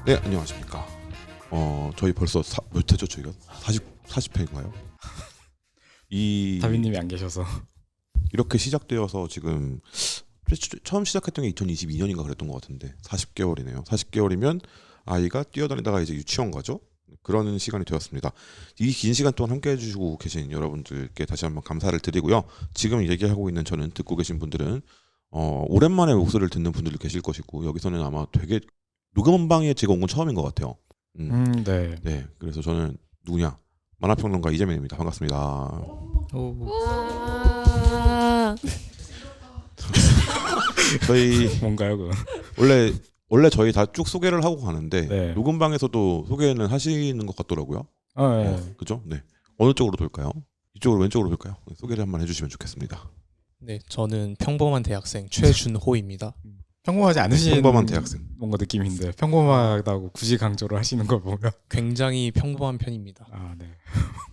네, 안녕하십니까. 저희 벌써 몇 회죠? 저희가 40회인가요? 이 다빈님이 안 계셔서 이렇게 시작되어서 지금 처음 시작했던 게 2022년인가 그랬던 것 같은데 40개월이네요. 40개월이면 아이가 뛰어다니다가 이제 유치원 가죠. 그러는 시간이 되었습니다. 이 긴 시간 동안 함께 해주시고 계신 여러분들께 다시 한번 감사를 드리고요. 지금 얘기하고 있는 저는 듣고 계신 분들은 오랜만에 목소리를 듣는 분들도 계실 것이고 여기서는 아마 되게 녹음방에 제가 온 건 처음인 것 같아요. 네. 네, 그래서 저는 누구냐? 만화평론가 이재민입니다. 반갑습니다. 저희 뭔가요, 그거? 원래 저희 다 쭉 소개를 하고 가는데 네. 녹음방에서도 소개는 하시는 것 같더라고요. 네. 그죠? 네. 어느 쪽으로 돌까요? 이쪽으로 왼쪽으로 돌까요? 네, 소개를 한번 해주시면 좋겠습니다. 네, 저는 평범한 대학생 최준호입니다. 평범하지 않으신 평범한 대학생. 뭔가 느낌인데 평범하다고 굳이 강조를 하시는 걸 보면 굉장히 굉장히 평범한 편입니다. 네.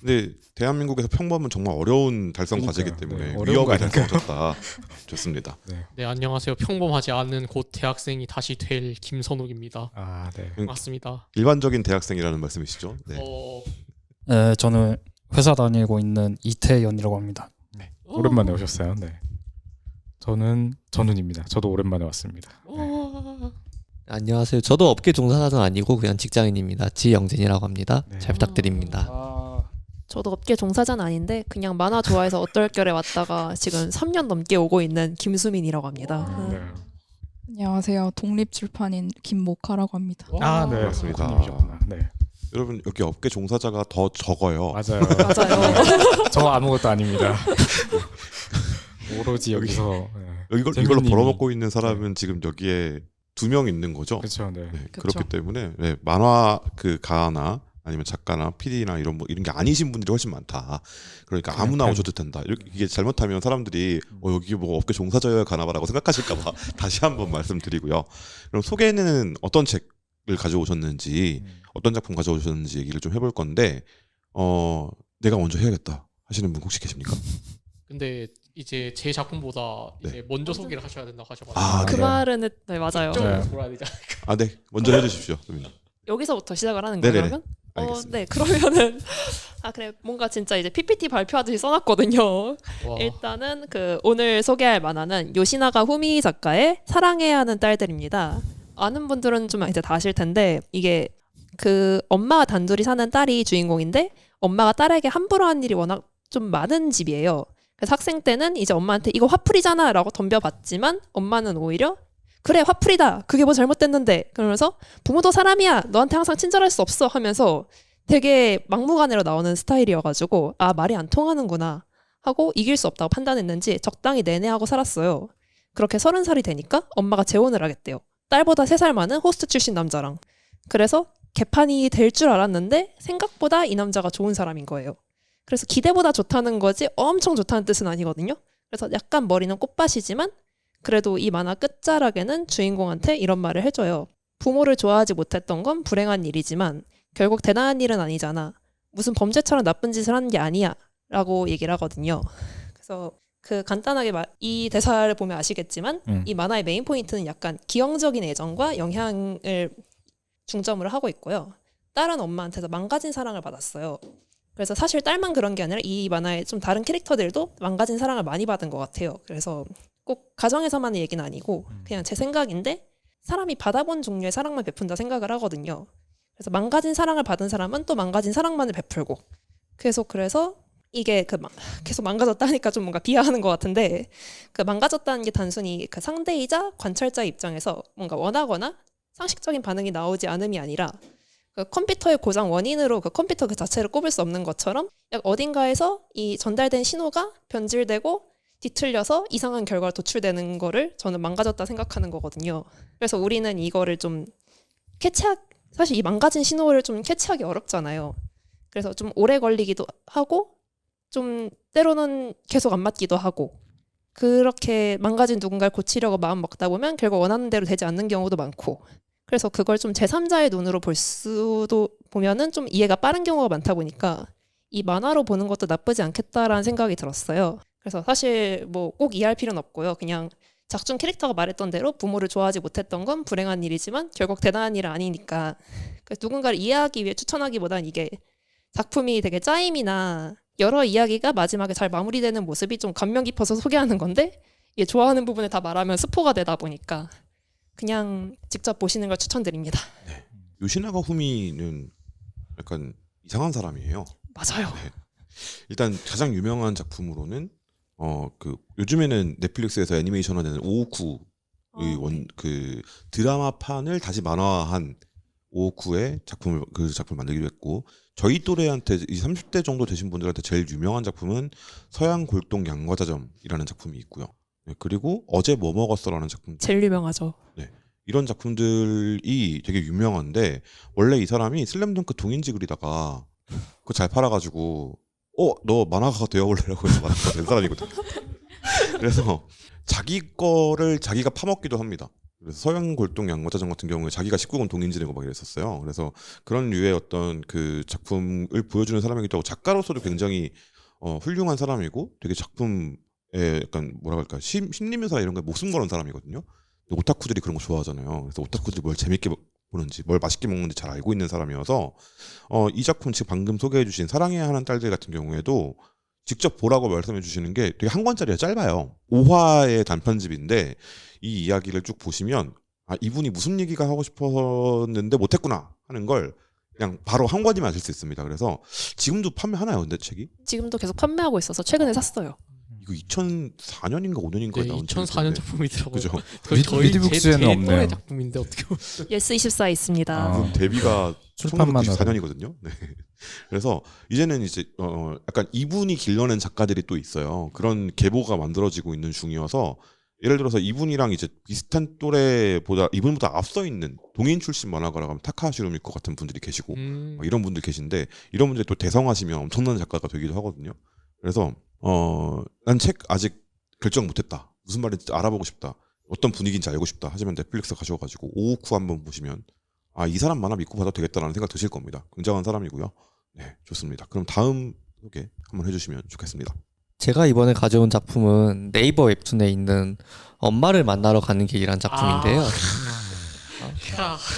근데 대한민국에서 평범은 정말 어려운 달성 과제이기 그러니까요. 때문에 네, 어려운 거 위협에 아닌가요? 달성하셨다. 좋습니다. 네, 안녕하세요. 평범하지 않은 곧 대학생이 다시 될 김선욱입니다. 네. 맞습니다. 일반적인 대학생이라는 말씀이시죠? 네. 네, 저는 회사 다니고 있는 이태연이라고 합니다. 오랜만에 오셨어요. 네. 저는 전훈입니다. 저도 오랜만에 왔습니다. 안녕하세요. 저도 업계 종사자는 아니고 그냥 직장인입니다. 지영진이라고 합니다. 네. 잘 부탁드립니다. 저도 업계 종사자는 아닌데 그냥 만화 좋아해서 어떨결에 왔다가 지금 3년 넘게 오고 있는 김수민이라고 합니다. 네. 안녕하세요. 독립출판인 김모카라고 합니다. 네. 반갑습니다. 코코님이셨구나. 네. 여러분 여기 업계 종사자가 더 적어요. 맞아요. 맞아요. 저 아무것도 아닙니다. 오로지 여기서 이걸로 재민님이- 벌어먹고 있는 사람은 지금 여기에 2명 있는 거죠. 그렇죠. 네. 네, 그쵸. 그렇기 때문에 만화 가나 아니면 작가나 PD나 이런 게 아니신 분들이 훨씬 많다. 그러니까 그냥 아무나 팬. 오셔도 된다. 이게 잘못하면 사람들이 여기 뭐 업계 종사자여야 가나봐라고 생각하실까봐 다시 한번 말씀드리고요. 그럼 소개는 어떤 책을 가져오셨는지, 어떤 작품 가져오셨는지 얘기를 좀 해볼 건데, 내가 먼저 해야겠다 하시는 분 혹시 계십니까? 근데 이제 제 작품보다 네. 이제 먼저 소개를 하셔야 된다고 하셔가지고 아, 그 네. 말은 네, 맞아요. 이쪽으로 네. 돌아야 되지 않을까? 아, 네, 먼저 해주십시오, 선생님. 여기서부터 시작을 하는 거예요, 네네네. 그러면? 알겠습니다. 네, 그러면은 그래 뭔가 진짜 이제 PPT 발표하듯이 써놨거든요. 와, 일단은 오늘 소개할 만화는 요시나가 후미 작가의 사랑해야 하는 딸들입니다. 아는 분들은 좀 이제 다 아실 텐데 이게 엄마가 단둘이 사는 딸이 주인공인데 엄마가 딸에게 함부로 하는 일이 워낙 좀 많은 집이에요. 그래서 학생 때는 이제 엄마한테 이거 화풀이잖아 라고 덤벼봤지만 엄마는 오히려 그래 화풀이다 그게 뭐 잘못됐는데 그러면서 부모도 사람이야 너한테 항상 친절할 수 없어 하면서 되게 막무가내로 나오는 스타일이어가지고 말이 안 통하는구나 하고 이길 수 없다고 판단했는지 적당히 내내하고 살았어요. 그렇게 30살이 되니까 엄마가 재혼을 하겠대요. 딸보다 3살 많은 호스트 출신 남자랑. 그래서 개판이 될 줄 알았는데 생각보다 이 남자가 좋은 사람인 거예요. 그래서 기대보다 좋다는 거지 엄청 좋다는 뜻은 아니거든요. 그래서 약간 머리는 꽃밭이지만 그래도 이 만화 끝자락에는 주인공한테 이런 말을 해줘요. 부모를 좋아하지 못했던 건 불행한 일이지만 결국 대단한 일은 아니잖아. 무슨 범죄처럼 나쁜 짓을 하는 게 아니야. 라고 얘기를 하거든요. 그래서 간단하게 이 대사를 보면 아시겠지만 이 만화의 메인 포인트는 약간 기형적인 애정과 영향을 중점으로 하고 있고요. 딸은 엄마한테서 망가진 사랑을 받았어요. 그래서 사실 딸만 그런 게 아니라 이 만화의 좀 다른 캐릭터들도 망가진 사랑을 많이 받은 것 같아요. 그래서 꼭 가정에서만의 얘기는 아니고 그냥 제 생각인데 사람이 받아본 종류의 사랑만 베푼다 생각을 하거든요. 그래서 망가진 사랑을 받은 사람은 또 망가진 사랑만을 베풀고 그래서 이게 계속 망가졌다 하니까 좀 뭔가 비하하는 것 같은데 망가졌다는 게 단순히 상대이자 관찰자의 입장에서 뭔가 원하거나 상식적인 반응이 나오지 않음이 아니라 컴퓨터의 고장 원인으로 컴퓨터 그 자체를 꼽을 수 없는 것처럼 약 어딘가에서 이 전달된 신호가 변질되고 뒤틀려서 이상한 결과가 도출되는 거를 저는 망가졌다 생각하는 거거든요. 그래서 우리는 이거를 좀 사실 이 망가진 신호를 좀 캐치하기 어렵잖아요. 그래서 좀 오래 걸리기도 하고 좀 때로는 계속 안 맞기도 하고 그렇게 망가진 누군가를 고치려고 마음 먹다 보면 결국 원하는 대로 되지 않는 경우도 많고 그래서 그걸 좀 제3자의 눈으로 보면은 좀 이해가 빠른 경우가 많다 보니까 이 만화로 보는 것도 나쁘지 않겠다라는 생각이 들었어요. 그래서 사실 뭐 꼭 이해할 필요는 없고요. 그냥 작중 캐릭터가 말했던 대로 부모를 좋아하지 못했던 건 불행한 일이지만 결국 대단한 일은 아니니까 그래서 누군가를 이해하기 위해 추천하기보단 이게 작품이 되게 짜임이나 여러 이야기가 마지막에 잘 마무리되는 모습이 좀 감명 깊어서 소개하는 건데 이게 좋아하는 부분을 다 말하면 스포가 되다 보니까 그냥 직접 보시는 걸 추천드립니다. 요시나가 후미는 약간 이상한 사람이에요. 맞아요. 네. 일단 가장 유명한 작품으로는 그 요즘에는 넷플릭스에서 애니메이션화되는 오오쿠의 그 드라마판을 다시 만화한 오오쿠의 작품을 만들기로 했고 저희 또래한테 이 30대 정도 되신 분들한테 제일 유명한 작품은 서양 골동 양과자점이라는 작품이 있고요. 네, 그리고 어제 뭐 먹었어라는 작품 제일 유명하죠. 이런 작품들이 되게 유명한데 원래 이 사람이 슬램덩크 동인지 그리다가 그거 잘 팔아가지고 너 만화가가 되어볼래라고 해서 만화가가 된 사람이거든. 그래서 자기 거를 자기가 파먹기도 합니다. 그래서 서양 골동 양과자점 같은 경우에 자기가 19금 동인지 내고 막 이랬었어요. 그래서 그런 류의 어떤 그 작품을 보여주는 사람이기도 하고 작가로서도 굉장히 훌륭한 사람이고 되게 작품에 약간 뭐라 할까 심리묘사 이런 거에 목숨 거는 사람이거든요. 오타쿠들이 그런 거 좋아하잖아요. 그래서 오타쿠들이 뭘 재밌게 보는지 뭘 맛있게 먹는지 잘 알고 있는 사람이어서 이 작품 지금 방금 소개해 주신 사랑해야 하는 딸들 같은 경우에도 직접 보라고 말씀해 주시는 게 되게 한 권짜리가 짧아요. 5화의 단편집인데 이 이야기를 쭉 보시면 이분이 무슨 얘기가 하고 싶었는데 못했구나 하는 걸 그냥 바로 한 권이면 아실 수 있습니다. 그래서 지금도 판매하나요? 근데 책이? 지금도 계속 판매하고 있어서 최근에 샀어요. 이거 2004년인가 5년인가에 네, 나온 2004년 책인데. 작품이더라고요. 그죠? 저희 미디북스에는 제일 없네요. 또래 작품인데 어떻게 보면 예스 24에 있습니다. 아. 데뷔가 출판만 1994년이거든요. 네. 그래서 이제는 이제 약간 이분이 길러낸 작가들이 또 있어요. 그런 계보가 만들어지고 있는 중이어서 예를 들어서 이분이랑 이제 비슷한 또래보다 이분보다 앞서 있는 동인 출신 만화가라고 하면 타카하시 루미코 같은 분들이 계시고 막 이런 분들 계신데 이런 분들이 또 대성하시면 엄청난 작가가 되기도 하거든요. 그래서 난 책 아직 결정 못했다. 무슨 말인지 알아보고 싶다. 어떤 분위기인지 알고 싶다. 하지만 넷플릭스 가셔가지고 오오쿠 한번 보시면 이 사람 만화 믿고 봐도 되겠다라는 생각 드실 겁니다. 굉장한 사람이고요. 네, 좋습니다. 그럼 다음 소개 한번 해주시면 좋겠습니다. 제가 이번에 가져온 작품은 네이버 웹툰에 있는 엄마를 만나러 가는 길이란 작품인데요.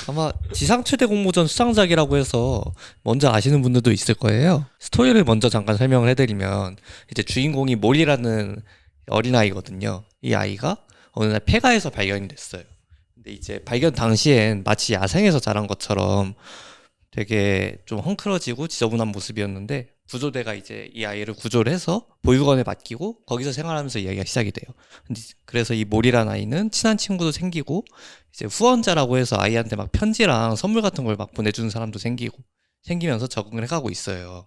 아마 지상 최대 공모전 수상작이라고 해서 먼저 아시는 분들도 있을 거예요. 스토리를 먼저 잠깐 설명을 해드리면 이제 주인공이 몰이라는 어린아이거든요. 이 아이가 어느 날 폐가에서 발견이 됐어요. 근데 이제 발견 당시엔 마치 야생에서 자란 것처럼 되게 좀 헝클어지고 지저분한 모습이었는데 구조대가 이제 이 아이를 구조를 해서 보육원에 맡기고 거기서 생활하면서 이야기가 시작이 돼요. 그래서 이 몰이란 아이는 친한 친구도 생기고 이제 후원자라고 해서 아이한테 막 편지랑 선물 같은 걸 막 보내주는 사람도 생기면서 적응을 해가고 있어요.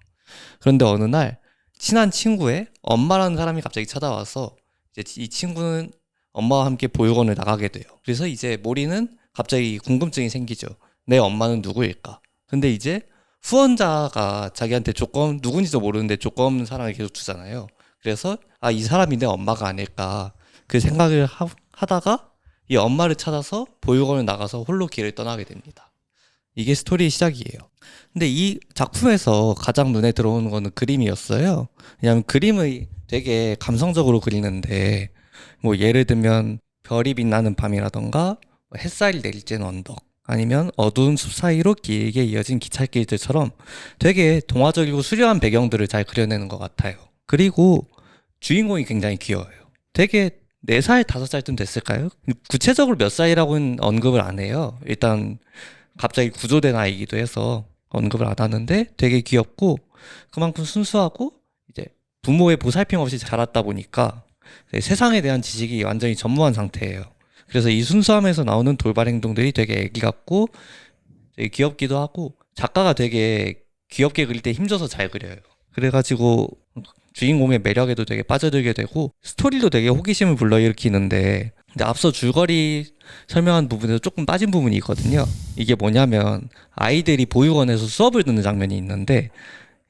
그런데 어느 날 친한 친구의 엄마라는 사람이 갑자기 찾아와서 이제 이 친구는 엄마와 함께 보육원을 나가게 돼요. 그래서 이제 몰이는 갑자기 궁금증이 생기죠. 내 엄마는 누구일까? 근데 이제 후원자가 자기한테 조건 누군지도 모르는데 조건 없는 사랑을 계속 주잖아요. 그래서 이 사람이 내 엄마가 아닐까 그 생각을 하다가 이 엄마를 찾아서 보육원을 나가서 홀로 길을 떠나게 됩니다. 이게 스토리의 시작이에요. 근데 이 작품에서 가장 눈에 들어오는 거는 그림이었어요. 왜냐하면 그림을 되게 감성적으로 그리는데 뭐 예를 들면 별이 빛나는 밤이라던가 햇살이 내리쬐는 언덕 아니면 어두운 숲 사이로 길게 이어진 기찻길들처럼 되게 동화적이고 수려한 배경들을 잘 그려내는 것 같아요. 그리고 주인공이 굉장히 귀여워요. 되게 4살, 5살쯤 됐을까요? 구체적으로 몇 살이라고는 언급을 안 해요. 일단 갑자기 구조된 아이기도 해서 언급을 안 하는데 되게 귀엽고 그만큼 순수하고 이제 부모의 보살핌 없이 자랐다 보니까 세상에 대한 지식이 완전히 전무한 상태예요. 그래서 이 순수함에서 나오는 돌발 행동들이 되게 애기 같고 되게 귀엽기도 하고 작가가 되게 귀엽게 그릴 때 힘줘서 잘 그려요. 그래가지고 주인공의 매력에도 되게 빠져들게 되고 스토리도 되게 호기심을 불러일으키는데 근데 앞서 줄거리 설명한 부분에서 조금 빠진 부분이 있거든요. 이게 뭐냐면 아이들이 보육원에서 수업을 듣는 장면이 있는데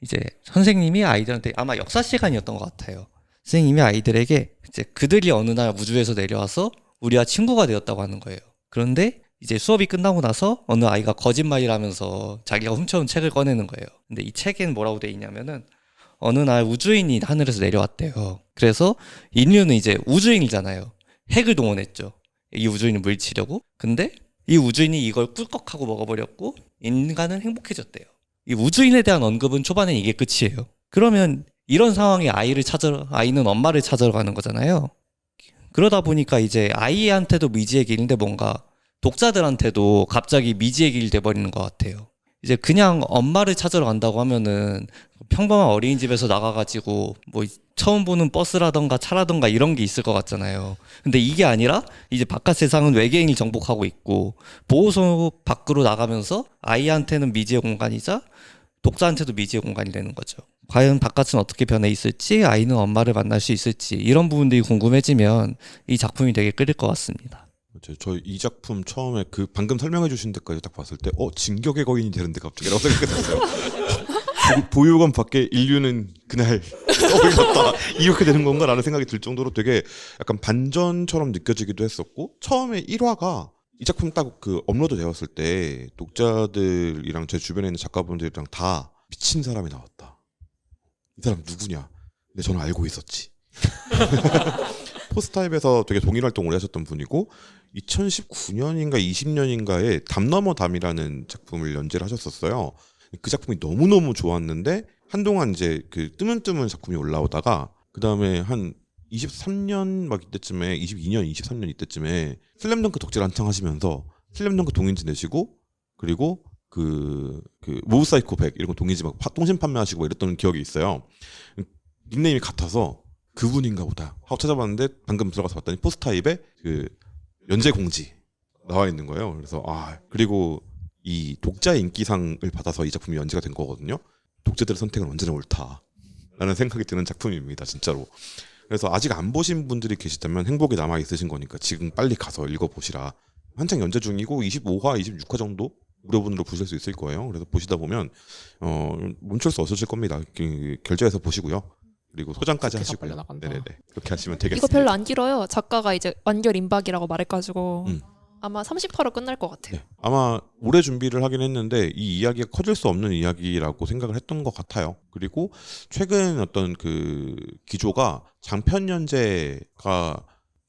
이제 선생님이 아이들한테 아마 역사 시간이었던 것 같아요. 선생님이 아이들에게 이제 그들이 어느 날 우주에서 내려와서 우리와 친구가 되었다고 하는 거예요. 그런데 이제 수업이 끝나고 나서 어느 아이가 거짓말이라면서 자기가 훔쳐온 책을 꺼내는 거예요. 근데 이 책엔 뭐라고 돼 있냐면은 어느 날 우주인이 하늘에서 내려왔대요. 그래서 인류는 이제 우주인이잖아요. 핵을 동원했죠. 이 우주인을 물리치려고. 근데 이 우주인이 이걸 꿀꺽하고 먹어버렸고 인간은 행복해졌대요. 이 우주인에 대한 언급은 초반엔 이게 끝이에요. 그러면 이런 상황에 아이는 엄마를 찾으러 가는 거잖아요. 그러다 보니까 이제 아이한테도 미지의 길인데 뭔가 독자들한테도 갑자기 미지의 길이 돼버리는 것 같아요. 이제 그냥 엄마를 찾으러 간다고 하면은 평범한 어린이집에서 나가가지고 뭐 처음 보는 버스라던가 차라던가 이런 게 있을 것 같잖아요. 근데 이게 아니라 이제 바깥 세상은 외계인이 정복하고 있고 보호소 밖으로 나가면서 아이한테는 미지의 공간이자 독자한테도 미지의 공간이 되는 거죠. 과연 바깥은 어떻게 변해 있을지, 아이는 엄마를 만날 수 있을지 이런 부분들이 궁금해지면 이 작품이 되게 끌릴 것 같습니다. 저 이 작품 처음에 그 방금 설명해 주신 데까지 딱 봤을 때 진격의 거인이 되는데 갑자기라고 생각했어요. 보육원 밖에 인류는 그날 떠올렸다 이렇게 되는 건가라는 생각이 들 정도로 되게 약간 반전처럼 느껴지기도 했었고, 처음에 1화가 이 작품 딱 그 업로드 되었을 때 독자들이랑 제 주변에 있는 작가분들이랑 다 미친 사람이 나왔다. 이 사람 누구냐? 근데 저는 알고 있었지. 포스타입에서 되게 동일 활동을 하셨던 분이고 2019년인가 20년인가에 담 넘어 담이라는 작품을 연재를 하셨었어요. 그 작품이 너무너무 좋았는데 한동안 이제 그 뜨문뜨문 작품이 올라오다가 그 다음에 한 23년 막 이때쯤에 22년 23년 이때쯤에 슬램덩크 덕질 한창 하시면서 슬램덩크 동인지 내시고 그리고 그 모브사이코 100 이런 거 동인지 막 통신 판매하시고 막 이랬던 기억이 있어요. 닉네임이 같아서 그분인가 보다 하고 찾아봤는데 방금 들어가서 봤더니 포스타입에 그 연재 공지 나와 있는 거예요. 그래서 그리고 이 독자의 인기상을 받아서 이 작품이 연재가 된 거거든요. 독자들의 선택은 언제나 옳다라는 생각이 드는 작품입니다, 진짜로. 그래서 아직 안 보신 분들이 계시다면 행복이 남아 있으신 거니까 지금 빨리 가서 읽어보시라. 한창 연재 중이고 25화, 26화 정도 무료분으로 보실 수 있을 거예요. 그래서 보시다 보면 멈출 수 없으실 겁니다. 결제해서 보시고요. 그리고 소장까지 그렇게 다 하시고요. 빨려나간다. 네네네. 그렇게 하시면 되겠습니다. 이거 별로 안 길어요. 작가가 이제 완결 임박이라고 말해가지고 아마 30화로 끝날 것 같아요. 네. 아마 오래 준비를 하긴 했는데 이 이야기가 커질 수 없는 이야기라고 생각을 했던 것 같아요. 그리고 최근 어떤 그 기조가 장편 연재가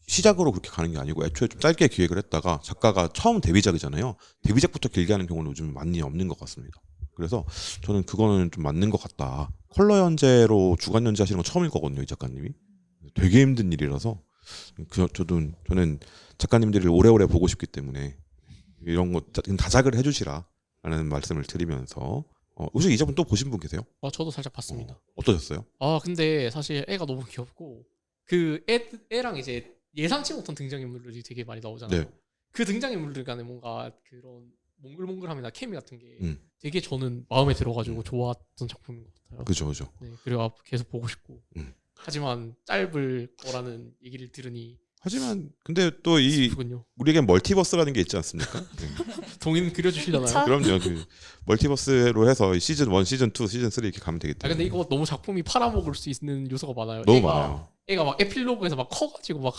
시작으로 그렇게 가는 게 아니고 애초에 좀 짧게 기획을 했다가 작가가 처음 데뷔작이잖아요. 데뷔작부터 길게 하는 경우는 요즘 많이 없는 것 같습니다. 그래서 저는 그거는 좀 맞는 것 같다. 컬러 연재로 주간 연재 하시는 건 처음일 거거든요, 이 작가님이. 되게 힘든 일이라서 저는 작가님들을 오래오래 보고 싶기 때문에 이런 거 다작을 해주시라라는 말씀을 드리면서 혹시 이 작품 또 보신 분 계세요? 저도 살짝 봤습니다. 어떠셨어요? 근데 사실 애가 너무 귀엽고 그 애랑 이제 예상치 못한 등장인물들이 되게 많이 나오잖아요. 네. 그 등장인물들 간에 뭔가 그런 몽글몽글함이나 케미 같은 게 되게 저는 마음에 들어가지고 좋았던 작품인 것 같아요. 그죠. 네, 그리고 계속 보고 싶고. 음. 하지만 짧을 거라는 얘기를 들으니 하지만 근데 또 이 슬프군요. 우리에겐 멀티버스라는 게 있지 않습니까? 네. 동인 그려주시려나요? 차? 그럼요. 그 멀티버스로 해서 시즌 1, 시즌 2, 시즌 3 이렇게 가면 되기 때문에. 근데 이거 너무 작품이 팔아먹을 수 있는 요소가 많아요. 너무 많아요. 애가 막 에필로그에서 막 커가지고 막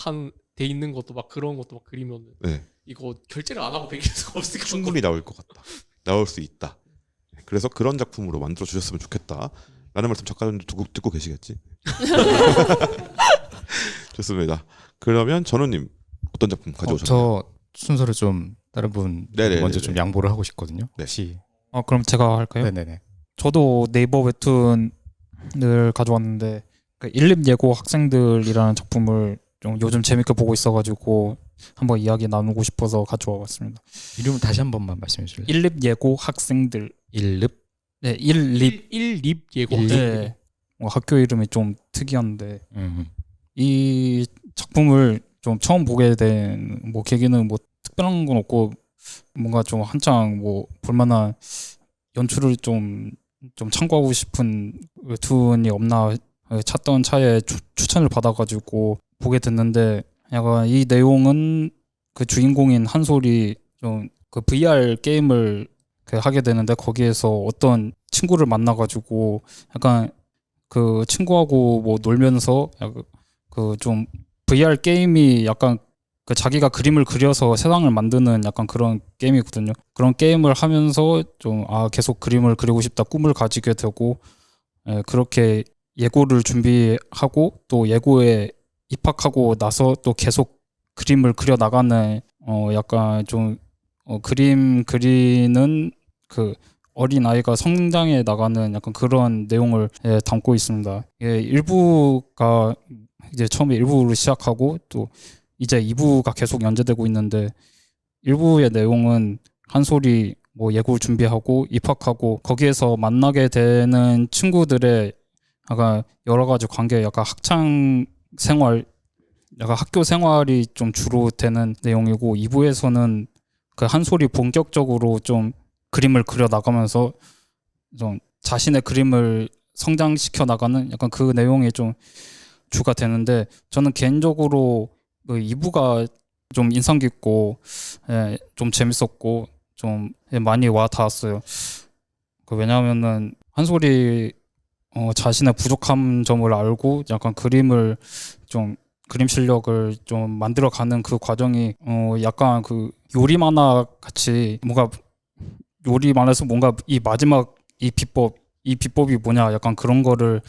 돼 있는 것도 막 그런 것도 막 그리면 네. 이거 결제를 안 하고 베낄 수가 없을 것 충분히 나올 것 같다. 나올 수 있다. 그래서 그런 작품으로 만들어 주셨으면 좋겠다. 라는 말씀 작가님도 듣고 계시겠지? 좋습니다. 그러면 전우님 어떤 작품 가져오셨나요? 저 순서를 좀 다른 분 네네네네. 먼저 좀 양보를 하고 싶거든요. 네. 혹시 그럼 제가 할까요? 네네네. 저도 네이버 웹툰을 가져왔는데 그 일립 예고 학생들이라는 작품을 좀 요즘 재밌게 보고 있어가지고 한번 이야기 나누고 싶어서 가져와 봤습니다. 이름을 다시 한 번만 말씀해 주실래요? 일립 예고 학생들. 일립? 네, 일립. 일립 예고. 네. 학교 이름이 좀 특이한데 이 작품을 좀 처음 보게 된 뭐 계기는 뭐 특별한 건 없고 뭔가 좀 한창 뭐 볼만한 연출을 좀 참고하고 싶은 웹툰이 없나 찾던 차에 추천을 받아가지고 보게 됐는데 약간 이 내용은 그 주인공인 한솔이 좀 그 VR 게임을 하게 되는데 거기에서 어떤 친구를 만나가지고 약간 그 친구하고 뭐 놀면서 그 좀 VR 게임이 약간 그 자기가 그림을 그려서 세상을 만드는 약간 그런 게임이거든요. 그런 게임을 하면서 좀 계속 그림을 그리고 싶다 꿈을 가지게 되고 그렇게 예고를 준비하고 또 예고에 입학하고 나서 또 계속 그림을 그려 나가는 약간 좀 그림 그리는 그 어린 아이가 성장해 나가는 약간 그런 내용을 담고 있습니다. 일부가 이제 처음에 1부로 시작하고 또 이제 2부가 계속 연재되고 있는데 1부의 내용은 한솔이 뭐 예고를 준비하고 입학하고 거기에서 만나게 되는 친구들의 약간 여러 가지 관계, 약간 학창 생활, 약간 학교 생활이 좀 주로 되는 내용이고 2부에서는 그 한솔이 본격적으로 좀 그림을 그려 나가면서 좀 자신의 그림을 성장시켜 나가는 약간 그 내용이 좀 주가 되는데 저는 개인적으로 그 2부가 좀 인상 깊고 좀 재밌었고 좀 많이 와 닿았어요. 왜냐하면은 한솔이 자신의 부족한 점을 알고 약간 그림을 좀 그림 실력을 좀 만들어가는 그 과정이 약간 그 요리 만화 같이 뭔가 요리 만화에서 뭔가 이 마지막 이 비법이 뭐냐 약간 그런 거를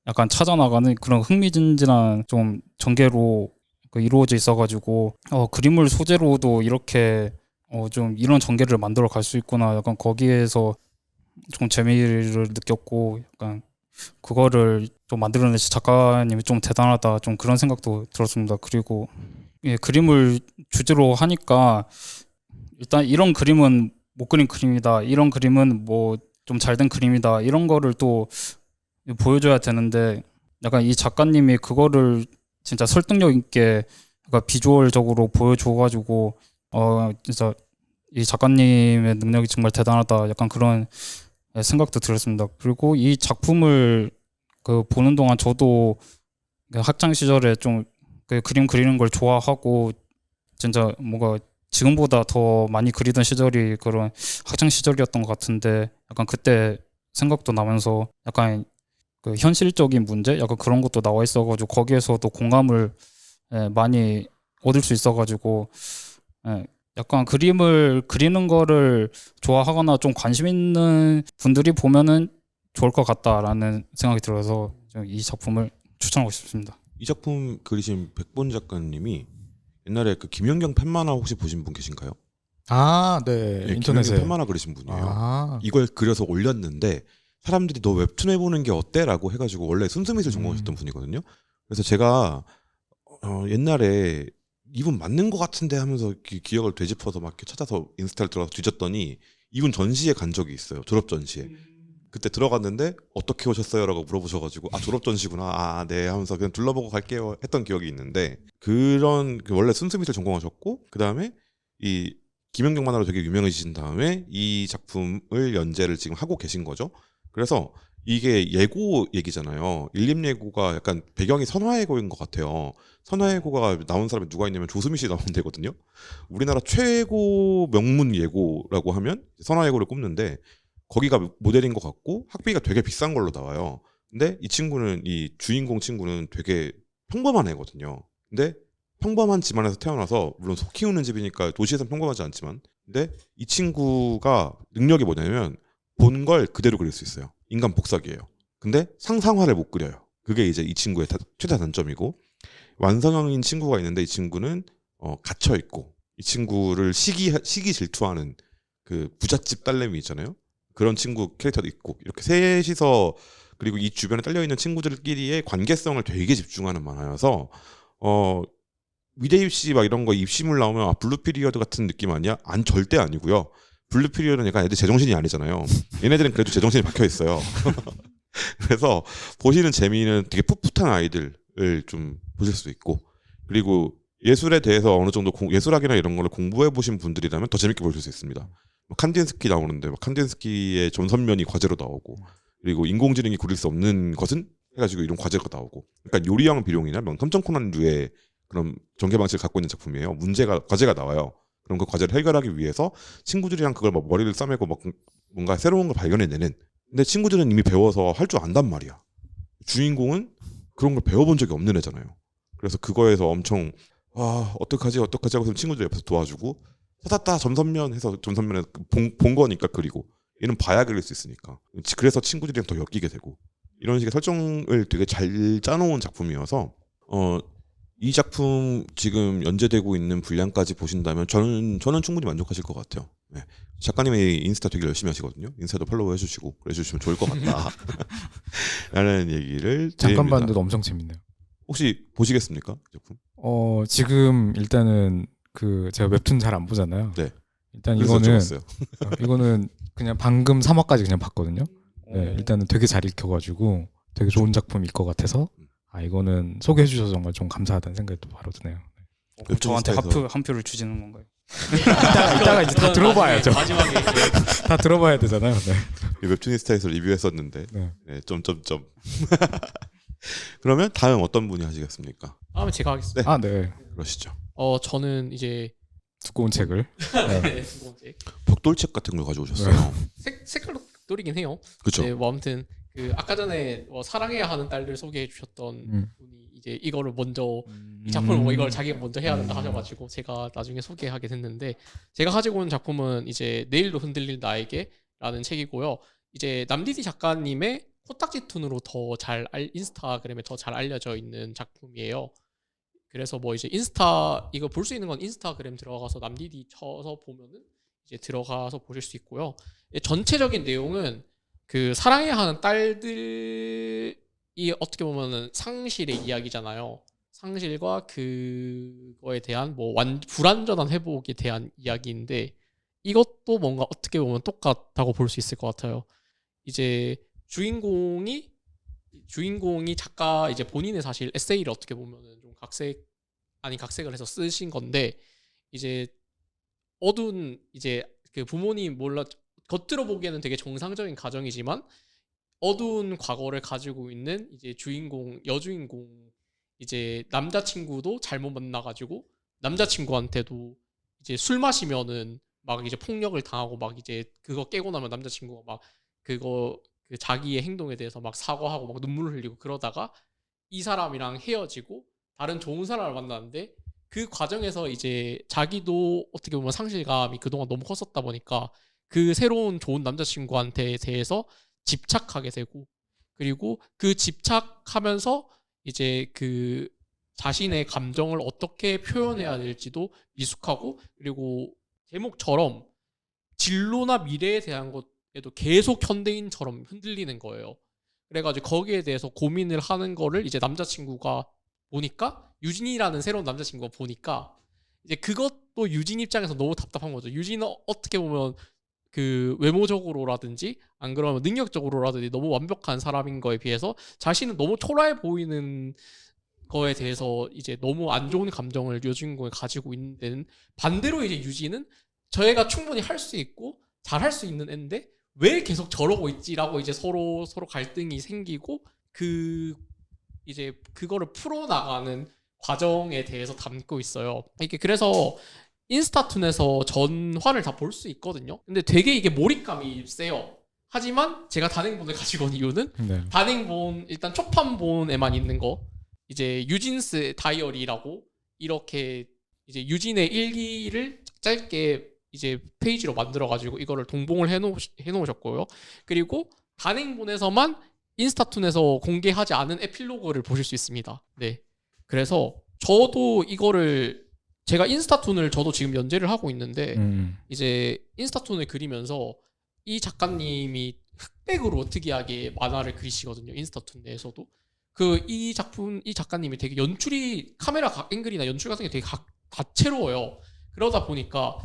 약간 찾아 나가는 그런 흥미진진한 좀 전개로 이루어져 있어가지고 그림을 소재로도 이렇게 좀 이런 전개를 만들어 갈 수 있구나 약간 거기에서 좀 재미를 느꼈고 약간 그거를 좀 만들어내신 작가님이 좀 대단하다 좀 그런 생각도 들었습니다. 그리고 그림을 주제로 하니까 일단 이런 그림은 못 그린 그림이다, 이런 그림은 뭐 좀 잘된 그림이다 이런 거를 또 보여줘야 되는데 약간 이 작가님이 그거를 진짜 설득력 있게 약간 비주얼적으로 보여줘가지고 진짜 이 작가님의 능력이 정말 대단하다 약간 그런 생각도 들었습니다. 그리고 이 작품을 보는 동안 저도 학창 시절에 좀 그림 그리는 걸 좋아하고 진짜 뭔가 지금보다 더 많이 그리던 시절이 그런 학창 시절이었던 것 같은데 약간 그때 생각도 나면서 약간 그 현실적인 문제 약간 그런 것도 나와 있어가지고 거기에서도 공감을 많이 얻을 수 있어가지고 약간 그림을 그리는 거를 좋아하거나 좀 관심 있는 분들이 보면은 좋을 것 같다라는 생각이 들어서 이 작품을 추천하고 싶습니다. 이 작품 그리신 백본 작가님이 옛날에 그 김연경 팬만화 혹시 보신 분 계신가요? 아, 네. 네, 인터넷에. 김연경 팬만화 그리신 분이에요. 아, 이걸 그려서 올렸는데 사람들이 너 웹툰 해보는 게 어때? 라고 해가지고 원래 순수미술 전공하셨던 분이거든요. 그래서 제가 옛날에 이분 맞는 것 같은데 하면서 기억을 되짚어서 막 이렇게 찾아서 인스타를 들어가서 뒤졌더니 이분 전시회 간 적이 있어요. 졸업 전시회. 그때 들어갔는데 어떻게 오셨어요? 라고 물어보셔가지고 아 졸업 전시구나. 아 네 하면서 그냥 둘러보고 갈게요 했던 기억이 있는데 그런 원래 순수미술 전공하셨고 그 다음에 이 김연경 만화로 되게 유명해지신 다음에 이 작품을 연재를 지금 하고 계신 거죠. 그래서 이게 예고 얘기잖아요. 일림예고가 약간 배경이 선화예고인 것 같아요. 선화예고가 나온 사람이 누가 있냐면 조수미 씨 나오면 되거든요. 우리나라 최고 명문 예고라고 하면 선화예고를 꼽는데 거기가 모델인 것 같고 학비가 되게 비싼 걸로 나와요. 근데 이 주인공 친구는 되게 평범한 애거든요. 근데 평범한 집안에서 태어나서 물론 소 키우는 집이니까 도시에서는 평범하지 않지만 근데 이 친구가 능력이 뭐냐면 본 걸 그대로 그릴 수 있어요. 인간 복사기예요. 근데 상상화를 못 그려요. 그게 이제 이 친구의 최대 단점이고 완성형인 친구가 있는데 이 친구는 갇혀 있고 이 친구를 시기 질투하는 그 부잣집 딸내미 있잖아요. 그런 친구 캐릭터도 있고 이렇게 셋이서 그리고 이 주변에 딸려 있는 친구들끼리의 관계성을 되게 집중하는 만화여서 미대 입시 막 이런 거 입시물 나오면 블루 피리어드 같은 느낌 아니야? 절대 아니고요. 블루 피리어드는 약간 애들 제정신이 아니잖아요. 얘네들은 그래도 제정신이 박혀 있어요. 그래서 보시는 재미는 되게 풋풋한 아이들을 좀 보실 수 있고 그리고 예술에 대해서 어느 정도 예술학이나 이런 거를 공부해 보신 분들이라면 더 재밌게 보실 수 있습니다. 칸딘스키 나오는데 칸딘스키의 전선면이 과제로 나오고 그리고 인공지능이 그릴 수 없는 것은 해가지고 이런 과제가 나오고 그러니까 요리왕 비룡이나 명탐정 코난류의 그런 전개 방식을 갖고 있는 작품이에요. 과제가 나와요. 그럼 그 과제를 해결하기 위해서 친구들이랑 그걸 막 머리를 싸매고 막 뭔가 새로운 걸 발견해내는. 근데 친구들은 이미 배워서 할 줄 안단 말이야. 주인공은 그런 걸 배워본 적이 없는 애잖아요. 그래서 그거에서 엄청 어떡하지 하고 친구들 옆에서 도와주고 찾았다 점선면 해서 점선면에 본 거니까 그리고 얘는 봐야 그릴 수 있으니까 그래서 친구들이랑 더 엮이게 되고 이런 식의 설정을 되게 잘 짜놓은 작품이어서 이 작품 지금 연재되고 있는 분량까지 보신다면 저는 충분히 만족하실 것 같아요. 네. 작가님의 인스타 되게 열심히 하시거든요. 인스타도 팔로우 해주시고 그래주시면 좋을 것 같다. 라는 얘기를 잠깐 드립니다. 봤는데도 엄청 재밌네요. 혹시 보시겠습니까? 이 작품? 지금 일단은 그 제가 웹툰 잘 안 보잖아요. 네. 일단 그래서 이거는 찍었어요. 이거는 그냥 방금 3화까지 그냥 봤거든요. 네, 일단은 되게 잘 읽혀가지고 되게 좋은 작품일 것 같아서 이거는 소개해 주셔서 정말 좀 감사하다는 생각이 또 바로 드네요. 저한테 웹툰 한 표를 주시는 건가요? 이따가 이제 다 들어봐야죠. 마지막에 다 들어봐야 되잖아요. 네. 이 웹툰이스타에서 리뷰했었는데 네. 네, 점점점. 그러면 다음 어떤 분이 하시겠습니까? 다음에 제가 하겠습니다. 네. 그러시죠. 저는 이제 두꺼운 책을. 네, 두 번째 벽돌책 같은 걸 가져오셨어요. 색깔로 돌이긴 해요. 그렇죠. 네, 뭐 아무튼 그 아까 전에 사랑해야 하는 딸들 소개해 주셨던 분이 이제 이거를 먼저 이 작품을 뭐 이걸 자기가 먼저 해야 된다 하셔가지고 제가 나중에 소개하게 됐는데, 제가 가지고 온 작품은 이제 내일도 흔들릴 나에게라는 책이고요. 이제 남디디 작가님의 코딱지 툰으로 인스타그램에 더 잘 알려져 있는 작품이에요. 그래서 뭐 이제 인스타 이거 볼 수 있는 건 인스타그램 들어가서 남디디 쳐서 보면은 이제 들어가서 보실 수 있고요. 전체적인 내용은 그 사랑해야 하는 딸들이 어떻게 보면은 상실의 이야기잖아요. 상실과 그거에 대한 뭐 불완전한 회복에 대한 이야기인데, 이것도 뭔가 어떻게 보면 똑같다고 볼 수 있을 것 같아요. 이제 주인공이 작가 이제 본인의 사실 에세이를 어떻게 보면은 좀 각색을 해서 쓰신 건데, 이제 어두운 이제 그 부모님 겉으로 보기에는 되게 정상적인 가정이지만 어두운 과거를 가지고 있는 이제 여주인공 이제 남자친구도 잘못 만나가지고 남자친구한테도 이제 술 마시면은 막 이제 폭력을 당하고 막 이제 그거 깨고 나면 남자친구가 막 그 자기의 행동에 대해서 막 사과하고 막 눈물을 흘리고 그러다가 이 사람이랑 헤어지고 다른 좋은 사람을 만나는데, 그 과정에서 이제 자기도 어떻게 보면 상실감이 그동안 너무 컸었다 보니까 그 새로운 좋은 남자친구한테 대해서 집착하게 되고, 그리고 그 집착하면서 이제 그 자신의 감정을 어떻게 표현해야 될지도 미숙하고, 그리고 제목처럼 진로나 미래에 대한 것에도 계속 현대인처럼 흔들리는 거예요. 그래가지고 거기에 대해서 고민을 하는 거를 이제 남자친구가 보니까, 유진이라는 새로운 남자친구가 보니까 이제 그것도 유진 입장에서 너무 답답한 거죠. 유진은 어떻게 보면 그 외모적으로라든지 안 그러면 능력적으로라든지 너무 완벽한 사람인 거에 비해서 자신은 너무 초라해 보이는 거에 대해서 이제 너무 안 좋은 감정을 여주인공이 가지고 있는, 반대로 이제 유진은 저 애가 충분히 할 수 있고 잘할 수 있는 애인데 왜 계속 저러고 있지라고 이제 서로 갈등이 생기고, 이제 그거를 풀어나가는 과정에 대해서 담고 있어요. 이게 그래서 인스타툰에서 전화를 다 볼 수 있거든요. 근데 되게 이게 몰입감이 세요. 하지만 제가 단행본을 가지고 온 이유는 단행본 일단 초판본에만 있는 거, 이제 유진스 다이어리라고 이렇게 이제 유진의 일기를 짧게 이제 페이지로 만들어가지고 이거를 동봉을 해놓으셨고요. 그리고 단행본에서만 인스타툰에서 공개하지 않은 에필로그를 보실 수 있습니다. 네. 그래서 저도 이거를 제가 인스타툰을 저도 지금 연재를 하고 있는데 이제 인스타툰을 그리면서 이 작가님이 흑백으로 특이하게 만화를 그리시거든요. 인스타툰 내에서도. 이 작가님이 되게 연출이 카메라 앵글이나 연출 같은 게 되게 다채로워요. 그러다 보니까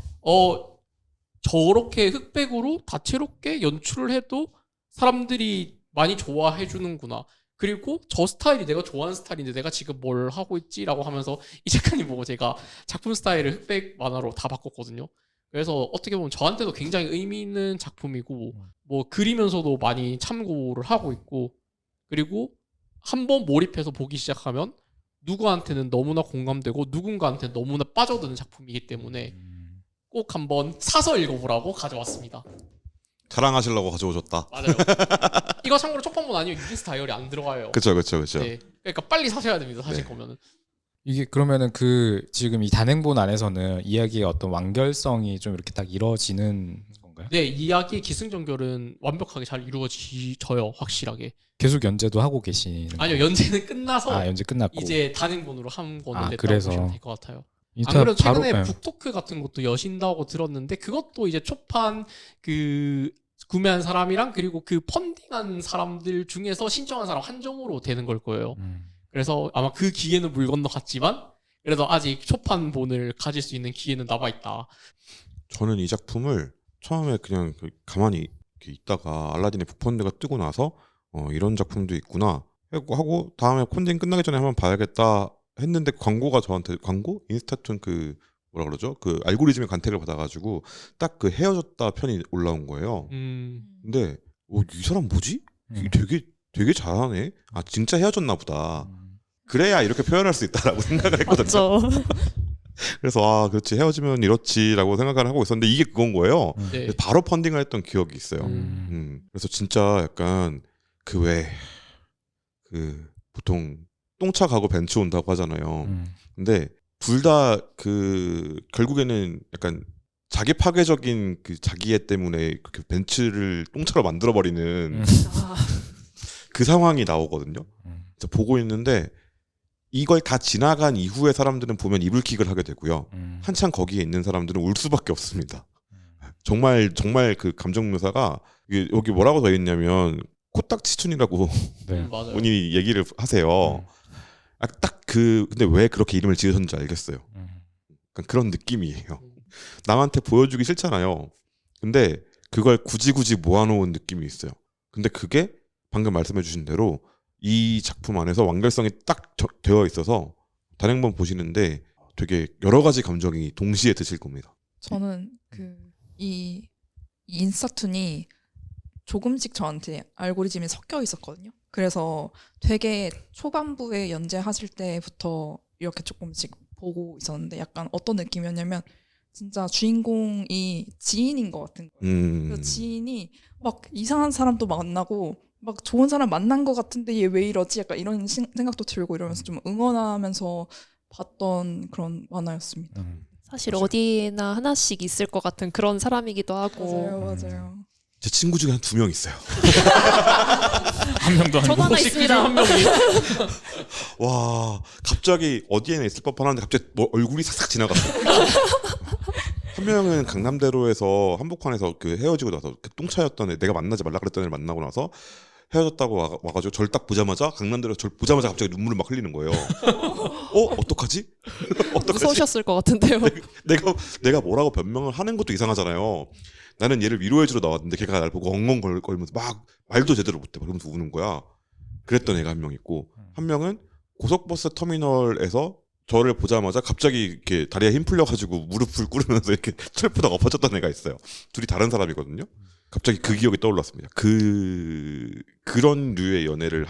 저렇게 흑백으로 다채롭게 연출을 해도 사람들이 많이 좋아해 주는구나. 그리고 저 스타일이 내가 좋아하는 스타일인데 내가 지금 뭘 하고 있지라고 하면서 이 작가님 보고 제가 작품 스타일을 흑백 만화로 다 바꿨거든요. 그래서 어떻게 보면 저한테도 굉장히 의미 있는 작품이고, 뭐 그리면서도 많이 참고를 하고 있고, 그리고 한번 몰입해서 보기 시작하면 누구한테는 너무나 공감되고 누군가한테는 너무나 빠져드는 작품이기 때문에 꼭 한번 사서 읽어보라고 가져왔습니다. 자랑하시려고 가져오셨다. 맞아요. 이거 참고로 초판본 아니면 유진스 다이어리 안 들어가요. 그렇죠. 네. 그러니까 빨리 사셔야 됩니다. 사실 네. 거면은. 이게 그러면은 지금 이 단행본 안에서는 이야기의 어떤 완결성이 좀 이렇게 딱 이루어지는 건가요? 건가요? 네, 이야기 기승전결은 완벽하게 잘 이루어져요, 확실하게. 계속 연재도 하고 계시는 아니요, 연재는 끝나서 연재 끝났고 이제 단행본으로 한 권을 냈다고 그래서 보시면 될 것 같아요. 인터넷 안 그래도 최근에 예. 북토크 같은 것도 여신다고 들었는데 그것도 이제 초판 그 구매한 사람이랑 그리고 그 펀딩한 사람들 중에서 신청한 사람 한정으로 되는 걸 거예요. 그래서 아마 그 기회는 물 건너갔지만 그래도 아직 초판본을 가질 수 있는 기회는 남아있다. 저는 이 작품을 처음에 그냥 가만히 이렇게 있다가 알라딘의 북펀드가 뜨고 나서 이런 작품도 있구나 하고 다음에 펀딩 끝나기 전에 한번 봐야겠다 했는데 광고가 저한테 인스타툰 그 뭐라 그러죠? 그 알고리즘의 간택을 받아가지고 딱 그 헤어졌다 편이 올라온 거예요. 근데 이 사람 뭐지? 이게 되게 잘하네. 아 진짜 헤어졌나 보다. 그래야 이렇게 표현할 수 있다라고 생각을 했거든요. 맞죠. 그래서 그렇지 헤어지면 이렇지라고 생각을 하고 있었는데 이게 그건 거예요. 네. 그래서 바로 펀딩을 했던 기억이 있어요. 그래서 진짜 약간 그 보통 똥차 가고 벤츠 온다고 하잖아요. 근데 둘 다 결국에는 약간 자기 파괴적인 그 자기애 때문에 그 벤츠를 똥차로 만들어 버리는 그 상황이 나오거든요. 그래서 보고 있는데 이걸 다 지나간 이후에 사람들은 보면 이불킥을 하게 되고요. 한창 거기에 있는 사람들은 울 수밖에 없습니다. 정말 그 감정 묘사가 여기 뭐라고 되어 있냐면 코딱지춘이라고 네. 맞아요. 본인이 얘기를 하세요. 근데 왜 그렇게 이름을 지으셨는지 알겠어요. 약간 그런 느낌이에요. 남한테 보여주기 싫잖아요. 근데 그걸 굳이 모아놓은 느낌이 있어요. 근데 그게 방금 말씀해주신 대로 이 작품 안에서 완결성이 딱 되어 있어서 단행본 보시는데 되게 여러 가지 감정이 동시에 드실 겁니다. 저는 이 인스타툰이 조금씩 저한테 알고리즘이 섞여 있었거든요. 그래서 되게 초반부에 연재하실 때부터 이렇게 조금씩 보고 있었는데 약간 어떤 느낌이었냐면 진짜 주인공이 지인인 것 같은 거예요. 그래서 지인이 막 이상한 사람도 만나고 막 좋은 사람 만난 것 같은데 얘 왜 이러지? 약간 이런 생각도 들고 이러면서 좀 응원하면서 봤던 그런 만화였습니다. 사실 어디나 하나씩 있을 것 같은 그런 사람이기도 하고. 맞아요. 제 친구 중에 한 2명 있어요. 한 명도 아니고 저도 하나 혹시 그중 한 있습니다. 명이 와 갑자기 어디에나 있을 법한 한데 갑자기 얼굴이 싹싹 지나갔어요. 한 명은 강남대로에서 한복판에서 헤어지고 나서 똥차였던 애, 내가 만나지 말라 그랬던 애를 만나고 나서 헤어졌다고 와가지고 저를 딱 보자마자 강남대로에서 저를 보자마자 갑자기 눈물을 막 흘리는 거예요. 어떡하지? 무서우셨을 것 같은데요. 내가 뭐라고 변명을 하는 것도 이상하잖아요. 나는 얘를 위로해주러 나왔는데 걔가 날 보고 엉엉거리면서 막 말도 제대로 못해 그러면서 우는 거야. 그랬던 애가 한 명 있고 한 명은 고속버스 터미널에서 저를 보자마자 갑자기 이렇게 다리에 힘 풀려가지고 무릎을 꿇으면서 이렇게 철푸다가 엎어졌던 애가 있어요. 둘이 다른 사람이거든요. 갑자기 그 기억이 떠올랐습니다. 그런 류의 연애를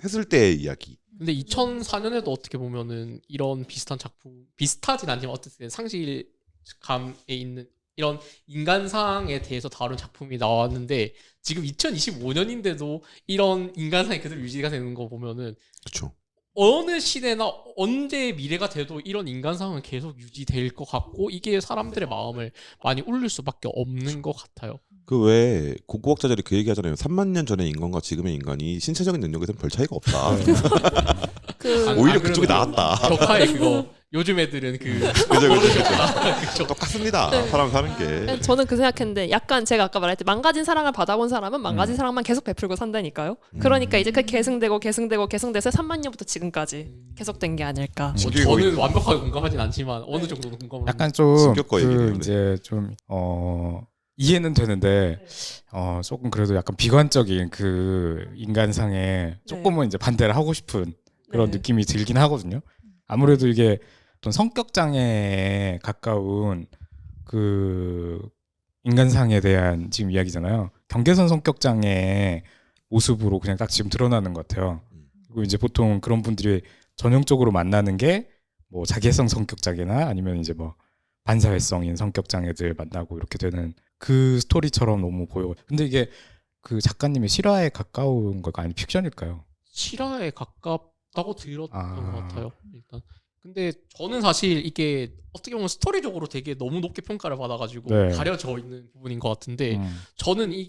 했을 때의 이야기. 근데 2004년에도 어떻게 보면은 이런 비슷한 작품 비슷하진 않지만 어쨌든 상실감에 있는 이런 인간상에 대해서 다룬 작품이 나왔는데 지금 2025년인데도 이런 인간상이 그대로 유지가 되는 거 보면은 그렇죠. 어느 시대나 언제 미래가 돼도 이런 인간상은 계속 유지될 것 같고 이게 사람들의 마음을 많이 울릴 수밖에 없는 것 같아요. 왜 고고학자들이 그 얘기하잖아요. 3만 년 전의 인간과 지금의 인간이 신체적인 능력에서는 별 차이가 없다. 오히려 그쪽이 나았다. 격하에 그거 요즘 애들은 그죠. 그쵸. 똑같습니다. 네. 사람 사는 게. 저는 그 생각했는데 약간 제가 아까 말했듯 망가진 사랑을 받아본 사람은 망가진 사랑만 계속 베풀고 산다니까요. 그러니까 이제 그 계승되고 계승돼서 3만 년부터 지금까지 계속된 게 아닐까. 뭐 거기 저는 완벽하게 공감하진 않지만 어느 정도는 공감을 약간 좀 성격과 얘기네요. 이제 좀 이해는 되는데 조금 그래도 약간 비관적인 그 인간상에 조금은 이제 반대를 하고 싶은 그런 네. 느낌이 들긴 하거든요. 아무래도 이게 어떤 성격 장애에 가까운 그 인간상에 대한 지금 이야기잖아요. 경계선 성격 장애의 모습으로 그냥 딱 지금 드러나는 것 같아요. 그리고 이제 보통 그런 분들이 전형적으로 만나는 게 뭐 자기애성 성격 장애나 아니면 이제 뭐 반사회성인 성격 장애들 만나고 이렇게 되는 그 스토리처럼 너무 보여. 근데 이게 그 작가님의 실화에 가까운 걸까 아니 픽션일까요? 실화에 가깝다고 들었던 것 같아요. 일단 근데 저는 사실 이게 어떻게 보면 스토리적으로 되게 너무 높게 평가를 받아가지고 네. 가려져 있는 부분인 것 같은데 저는 이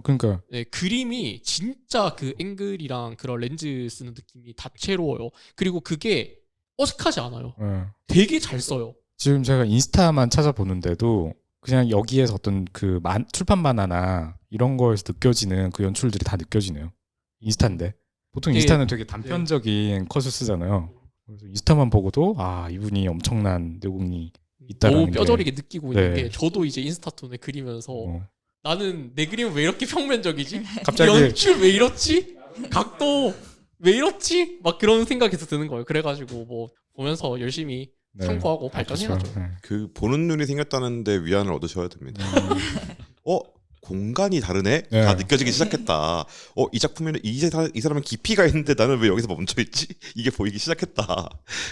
그러니까 네, 그림이 진짜 그 앵글이랑 그런 렌즈 쓰는 느낌이 다채로워요. 그리고 그게 어색하지 않아요. 예. 되게 잘 써요. 지금 제가 인스타만 찾아보는데도 그냥 여기에서 어떤 그 출판 만화나 이런 거에서 느껴지는 그 연출들이 다 느껴지네요. 인스타인데 보통 네. 인스타는 되게 단편적인 컷을 쓰잖아요. 그래서 인스타만 보고도 아 이분이 엄청난 내공이 있다라는 너무 뼈저리게 느끼고 있는 네. 게 저도 이제 인스타톤에 그리면서 어. 나는 내 그림은 왜 이렇게 평면적이지? 갑자기 연출 왜 이렇지? 각도 왜 이렇지? 막 그런 생각이 드는 거예요. 그래가지고 뭐 보면서 열심히 네. 참고하고 그렇죠. 발전해야죠. 네. 그 보는 눈이 생겼다는데 위안을 얻으셔야 됩니다. 공간이 다르네? 네. 다 느껴지기 시작했다. 이 작품에는 이 사람은 깊이가 있는데 나는 왜 여기서 멈춰 있지? 이게 보이기 시작했다.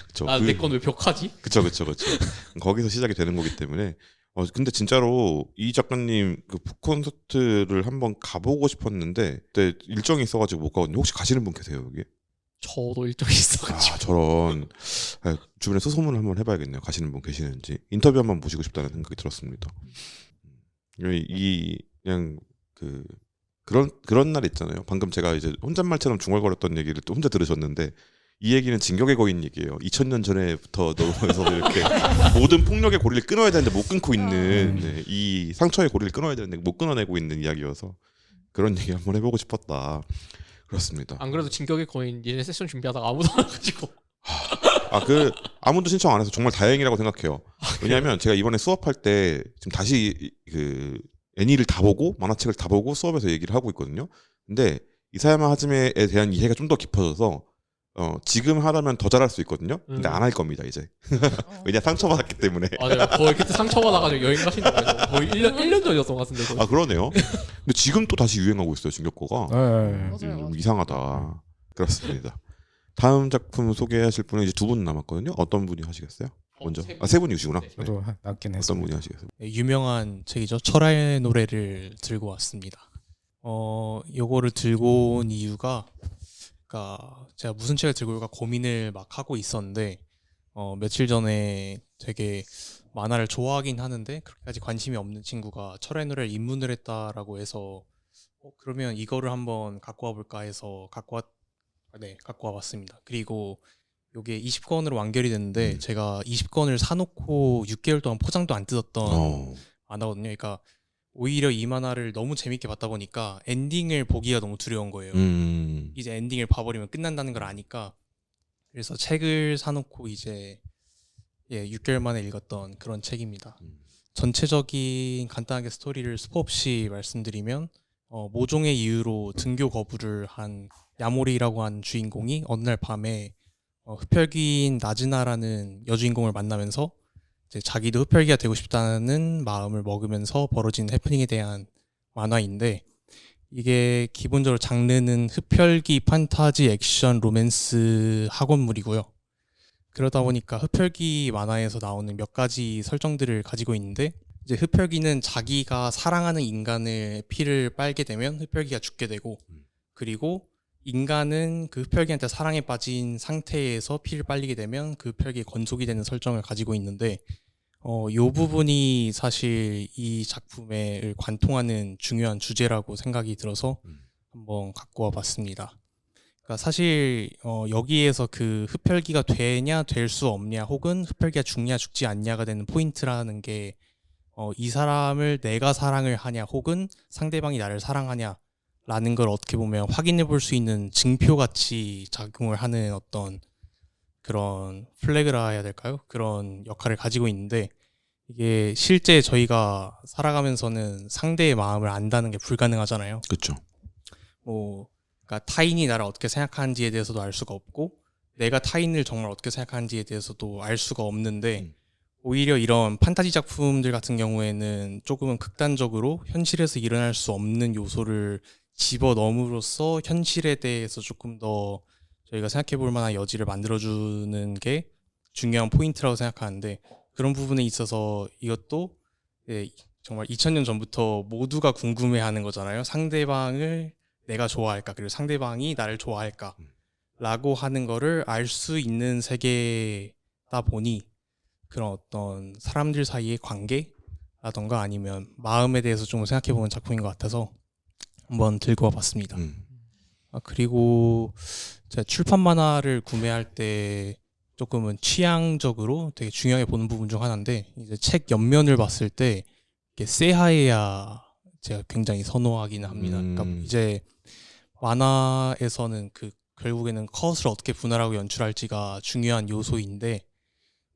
그쵸. 내 건 왜 벽하지? 그쵸. 거기서 시작이 되는 거기 때문에. 근데 진짜로 이 작가님 그 북콘서트를 한번 가보고 싶었는데 그때 일정이 있어가지고 못 가거든요. 혹시 가시는 분 계세요 여기? 저도 일정이 있어가지고. 저런 주변에 수소문을 한번 해봐야겠네요. 가시는 분 계시는지 인터뷰 한번 모시고 싶다는 생각이 들었습니다. 그냥 그런 날 있잖아요. 방금 제가 이제 혼잣말처럼 중얼거렸던 얘기를 또 혼자 들으셨는데 이 얘기는 진격의 거인 얘기예요. 2000년 전에부터 넘어서 이렇게 모든 폭력의 고리를 끊어야 되는데 못 끊고 있는 이 상처의 고리를 끊어야 되는데 못 끊어내고 있는 이야기여서 그런 얘기 한번 해보고 싶었다. 그렇습니다. 안 그래도 진격의 거인 예전 세션 준비하다가 아무도 안 와가지고. 아무도 신청 안 해서 정말 다행이라고 생각해요. 왜냐하면 제가 이번에 수업할 때 지금 다시 그 애니를 다 보고 만화책을 다 보고 수업에서 얘기를 하고 있거든요. 근데 이사야마 하즈메에 대한 이해가 좀 더 깊어져서 지금 하라면 더 잘할 수 있거든요. 근데 안 할 겁니다 이제. 왜냐 상처받았기 때문에. 맞아요. 거의 그때 상처받아가지고 여행 가신다고 해서 거의 1년 전이었던 것 같은데. 거의. 그러네요. 근데 지금 또 다시 유행하고 있어요 진격거가. 네. 좀 이상하다. 그렇습니다. 다음 작품 소개하실 분은 이제 두 분 남았거든요. 어떤 분이 하시겠어요? 먼저. 세 분이시구나. 네. 저도 낫긴 어떤 했습니다. 분이 하시겠어요? 유명한 책이죠. 철화의 노래를 들고 왔습니다. 요거를 들고 온 이유가 그러니까 제가 무슨 책을 들고 올까 고민을 막 하고 있었는데 며칠 전에 되게 만화를 좋아하긴 하는데 그렇게까지 관심이 없는 친구가 철화의 노래를 입문을 했다라고 해서 그러면 이거를 한번 갖고 와볼까 해서 갖고 와봤습니다. 그리고 요게 20권으로 완결이 됐는데 제가 20권을 사놓고 6개월 동안 포장도 안 뜯었던 만화거든요. 그러니까 오히려 이 만화를 너무 재밌게 봤다 보니까 엔딩을 보기가 너무 두려운 거예요. 이제 엔딩을 봐버리면 끝난다는 걸 아니까. 그래서 책을 사놓고 이제 6개월 만에 읽었던 그런 책입니다. 전체적인 간단하게 스토리를 스포 없이 말씀드리면 모종의 이유로 등교 거부를 한 야모리라고 한 주인공이 어느 날 밤에 흡혈귀인 나즈나라는 여주인공을 만나면서 이제 자기도 흡혈귀가 되고 싶다는 마음을 먹으면서 벌어진 해프닝에 대한 만화인데 이게 기본적으로 장르는 흡혈귀 판타지 액션 로맨스 학원물이고요. 그러다 보니까 흡혈귀 만화에서 나오는 몇 가지 설정들을 가지고 있는데 이제 흡혈귀는 자기가 사랑하는 인간의 피를 빨게 되면 흡혈귀가 죽게 되고 그리고 인간은 그 흡혈귀한테 사랑에 빠진 상태에서 피를 빨리게 되면 그 흡혈귀의 건속이 되는 설정을 가지고 있는데 요 부분이 사실 이 작품을 관통하는 중요한 주제라고 생각이 들어서 한번 갖고 와봤습니다. 그러니까 사실 여기에서 그 흡혈귀가 되냐 될 수 없냐 혹은 흡혈귀가 죽냐 죽지 않냐가 되는 포인트라는 게 이 사람을 내가 사랑을 하냐 혹은 상대방이 나를 사랑하냐 라는 걸 어떻게 보면 확인해 볼 수 있는 증표같이 작용을 하는 어떤 그런 플래그라 해야 될까요? 그런 역할을 가지고 있는데 이게 실제 저희가 살아가면서는 상대의 마음을 안다는 게 불가능하잖아요. 그렇죠. 그러니까 타인이 나를 어떻게 생각하는지에 대해서도 알 수가 없고 내가 타인을 정말 어떻게 생각하는지에 대해서도 알 수가 없는데 오히려 이런 판타지 작품들 같은 경우에는 조금은 극단적으로 현실에서 일어날 수 없는 요소를 집어넣음으로써 현실에 대해서 조금 더 저희가 생각해 볼 만한 여지를 만들어주는 게 중요한 포인트라고 생각하는데 그런 부분에 있어서 이것도 정말 2000년 전부터 모두가 궁금해하는 거잖아요. 상대방을 내가 좋아할까 그리고 상대방이 나를 좋아할까 라고 하는 거를 알 수 있는 세계다 보니 그런 어떤 사람들 사이의 관계라던가 아니면 마음에 대해서 좀 생각해보는 작품인 것 같아서 한번 들고 와봤습니다. 그리고 제가 출판 만화를 구매할 때 조금은 취향적으로 되게 중요하게 보는 부분 중 하나인데 이제 책 옆면을 봤을 때 이게 새하얘야 제가 굉장히 선호하기는 합니다. 그러니까 이제 만화에서는 그 결국에는 컷을 어떻게 분할하고 연출할지가 중요한 요소인데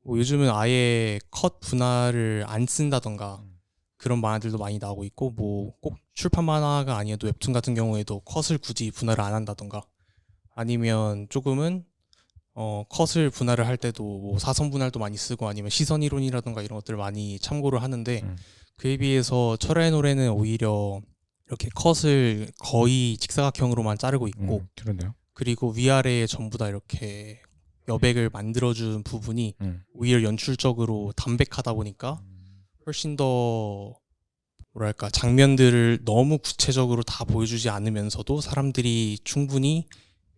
뭐 요즘은 아예 컷 분할을 안 쓴다던가 그런 만화들도 많이 나오고 있고 뭐 꼭 출판 만화가 아니어도 웹툰 같은 경우에도 컷을 굳이 분할을 안 한다던가 아니면 조금은 컷을 분할을 할 때도 뭐 사선 분할도 많이 쓰고 아니면 시선 이론이라던가 이런 것들을 많이 참고를 하는데 그에 비해서 철의 노래는 오히려 이렇게 컷을 거의 직사각형으로만 자르고 있고 그러네요. 그리고 위아래에 전부 다 이렇게 여백을 만들어준 부분이 오히려 연출적으로 담백하다 보니까 훨씬 더 뭐랄까 장면들을 너무 구체적으로 다 보여주지 않으면서도 사람들이 충분히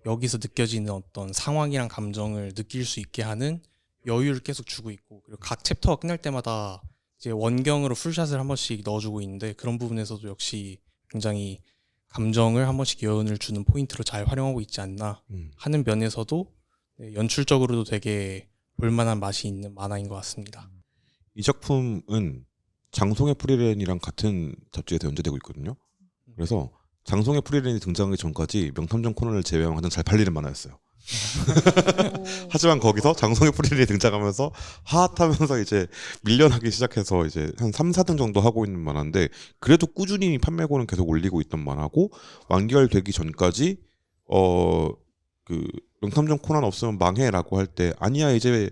여기서 느껴지는 어떤 상황이랑 감정을 느낄 수 있게 하는 여유를 계속 주고 있고 그리고 각 챕터가 끝날 때마다 이제 원경으로 풀샷을 한 번씩 넣어주고 있는데 그런 부분에서도 역시 굉장히 감정을 한 번씩 여운을 주는 포인트로 잘 활용하고 있지 않나 하는 면에서도 연출적으로도 되게 볼만한 맛이 있는 만화인 것 같습니다. 이 작품은 장송의 프리랜이랑 같은 잡지에서 연재되고 있거든요. 그래서 장송의 프리랜이 등장하기 전까지 명탐정 코난을 제외하면 가장 잘 팔리는 만화였어요. 하지만 거기서 장송의 프리랜이 등장하면서 핫하면서 이제 밀려나기 시작해서 이제 한 3, 4등 정도 하고 있는 만화인데 그래도 꾸준히 판매고는 계속 올리고 있던 만화고 완결되기 전까지 그 명탐정 코난 없으면 망해라고 할 때 아니야 이제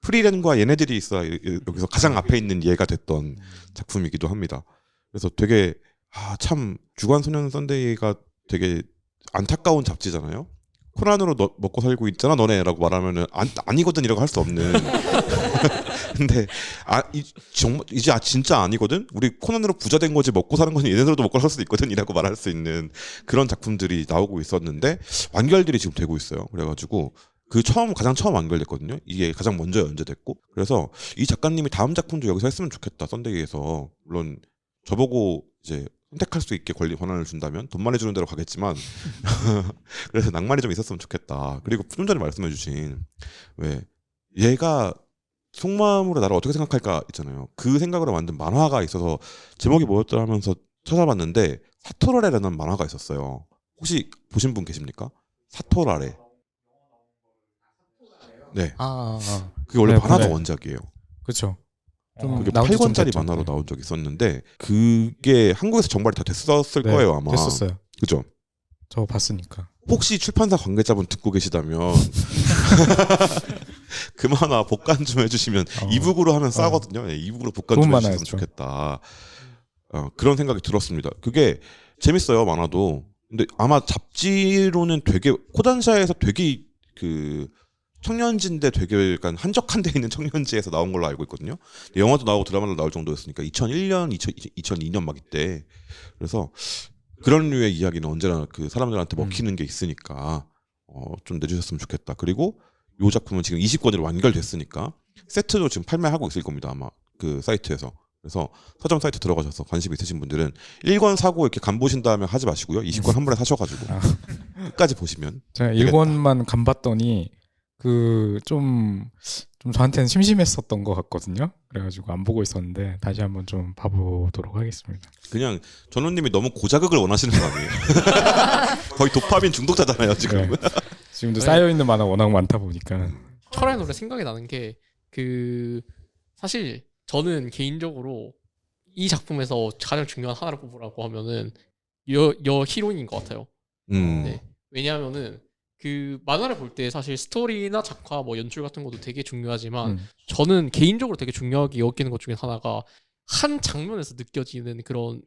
프리랜과 얘네들이 있어야 여기서 가장 앞에 있는 얘가 됐던 작품이기도 합니다. 그래서 되게 참 주간소년 썬데이가 되게 안타까운 잡지잖아요. 코난으로 먹고 살고 있잖아 너네라고 말하면은 아니거든 이라고 할 수 없는. 근데 이제 진짜 아니거든. 우리 코난으로 부자 된 거지 먹고 사는 건 얘네들도 먹고 살 수도 있거든이라고 말할 수 있는 그런 작품들이 나오고 있었는데 완결들이 지금 되고 있어요. 그래가지고 가장 처음 완결됐거든요. 이게 가장 먼저 연재됐고 그래서 이 작가님이 다음 작품도 여기서 했으면 좋겠다. 썬데이에서 물론 저보고 이제 선택할 수 있게 권한을 준다면 돈 많이 주는 대로 가겠지만 그래서 낭만이 좀 있었으면 좋겠다. 그리고 좀 전에 말씀해주신 왜 얘가 속마음으로 나를 어떻게 생각할까 있잖아요. 그 생각으로 만든 만화가 있어서 제목이 뭐였더라 하면서 찾아봤는데 사토라레라는 만화가 있었어요. 혹시 보신 분 계십니까? 사토라레. 네. 그게 원래 네, 만화가 네. 원작이에요. 그렇죠. 그게 나온 지좀 8권짜리 됐죠. 만화로 네. 나온 적이 있었는데 그게 한국에서 정발이 다 됐었을 네, 거예요 아마. 됐었어요. 그죠? 저 봤으니까. 혹시 출판사 관계자분 듣고 계시다면 그 만화 복간 좀 해주시면 이북으로 하면 싸거든요. 네, 이북으로 복간 좋은 좀 해주시면 만화였죠. 좋겠다. 그런 생각이 들었습니다. 그게 재밌어요 만화도. 근데 아마 잡지로는 되게 코단샤에서 되게 그 청년지인데 되게 약간 한적한 데 있는 청년지에서 나온 걸로 알고 있거든요. 영화도 나오고 드라마도 나올 정도였으니까 2001년, 2002년 막 이때. 그래서 그런 류의 이야기는 언제나 그 사람들한테 먹히는 게 있으니까 좀 내주셨으면 좋겠다. 그리고 이 작품은 지금 20권으로 완결됐으니까 세트도 지금 판매하고 있을 겁니다. 아마 그 사이트에서. 그래서 서점 사이트 들어가셔서 관심 있으신 분들은 1권 사고 이렇게 간 보신 다음에 하지 마시고요. 20권 한 번에 사셔가지고 끝까지 보시면 제가 되겠다. 1권만 간 봤더니 좀 저한테는 심심했었던 것 같거든요. 그래가지고 안 보고 있었는데 다시 한번 좀 봐보도록 하겠습니다. 그냥 전우님이 너무 고자극을 원하시는 거 아니에요? 거의 도파민 중독자잖아요 지금. 네. 지금도 쌓여 있는 만화 워낙 많다 보니까. 철의 노래 생각이 나는 게 사실 저는 개인적으로 이 작품에서 가장 중요한 하나를 뽑으라고 하면은 여 히로인인 것 같아요. 네. 왜냐하면은 그 만화를 볼 때 사실 스토리나 작화 뭐 연출 같은 것도 되게 중요하지만 저는 개인적으로 되게 중요하게 여기는 것 중에 하나가 한 장면에서 느껴지는 그런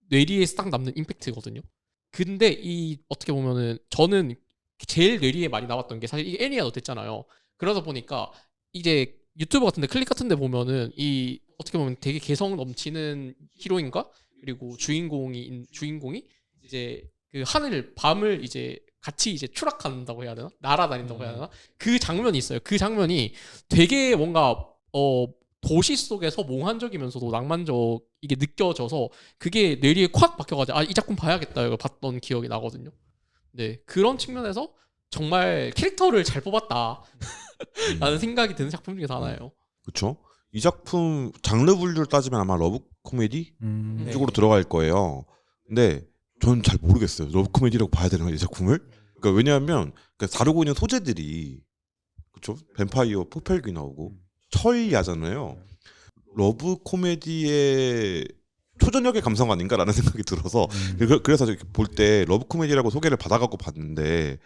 뇌리에 딱 남는 임팩트거든요. 근데 이 어떻게 보면은 저는 제일 뇌리에 많이 남았던 게 사실 이게 애니가 됐잖아요. 그러다 보니까 이제 유튜브 같은데 클립 같은데 보면은 이 어떻게 보면 되게 개성 넘치는 히로인과 그리고 주인공이 이제 그 밤을 이제 같이 이제 추락한다고 해야 되나? 날아다닌다고 해야 되나? 그 장면이 있어요. 그 장면이 되게 뭔가 도시 속에서 몽환적이면서도 낭만적이게 느껴져서 그게 뇌리에 콱 박혀가지고 이 작품 봐야겠다 이걸 봤던 기억이 나거든요. 네, 그런 측면에서 정말 캐릭터를 잘 뽑았다 라는 생각이 드는 작품 중에 하나예요. 그렇죠. 이 작품 장르 분류를 따지면 아마 러브 코미디 쪽으로 네. 들어갈 거예요. 근데 저는 잘 모르겠어요. 러브 코미디라고 봐야 되나 이 작품을? 그러니까 왜냐하면 다루고 있는 소재들이 그렇죠. 뱀파이어 폭혈기 나오고 철야잖아요. 러브 코미디의 초저녁의 감성 아닌가라는 생각이 들어서 그래서 볼 때 러브 코미디라고 소개를 받아갖고 봤는데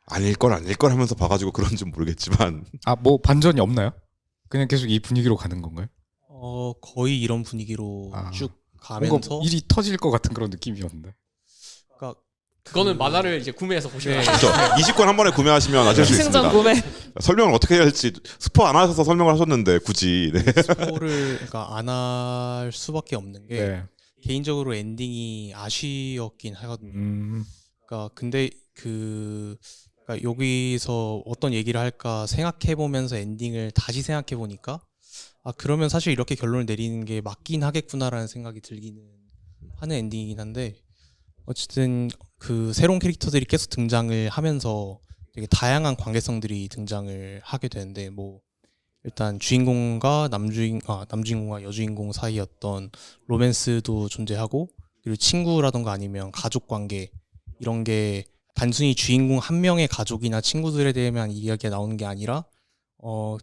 아닐 걸 하면서 봐가지고 그런지 모르겠지만 뭐 반전이 없나요? 그냥 계속 이 분위기로 가는 건가요? 거의 이런 분위기로 쭉 뭔가 가면서 일이 터질 것 같은 그런 느낌이었는데. 그러니까 그거는 만화를 이제 구매해서 보시면 그렇죠. 20권 한 번에 구매하시면 아실 수 승전 있습니다. 구매. 설명을 어떻게 해야 할지 스포 안 하셔서 설명을 하셨는데 굳이 네. 스포를 그러니까 안 할 수밖에 없는 게 네. 개인적으로 엔딩이 아쉬웠긴 하거든요. 그러니까 근데 그러니까 여기서 어떤 얘기를 할까 생각해 보면서 엔딩을 다시 생각해 보니까 그러면 사실 이렇게 결론을 내리는 게 맞긴 하겠구나라는 생각이 들기는 하는 엔딩이긴 한데 어쨌든 그 새로운 캐릭터들이 계속 등장을 하면서 되게 다양한 관계성들이 등장을 하게 되는데 뭐 일단 주인공과 남주인공과 여주인공 사이 어떤 로맨스도 존재하고 그리고 친구라던가 아니면 가족 관계 이런 게 단순히 주인공 한 명의 가족이나 친구들에 대한 이야기가 나오는 게 아니라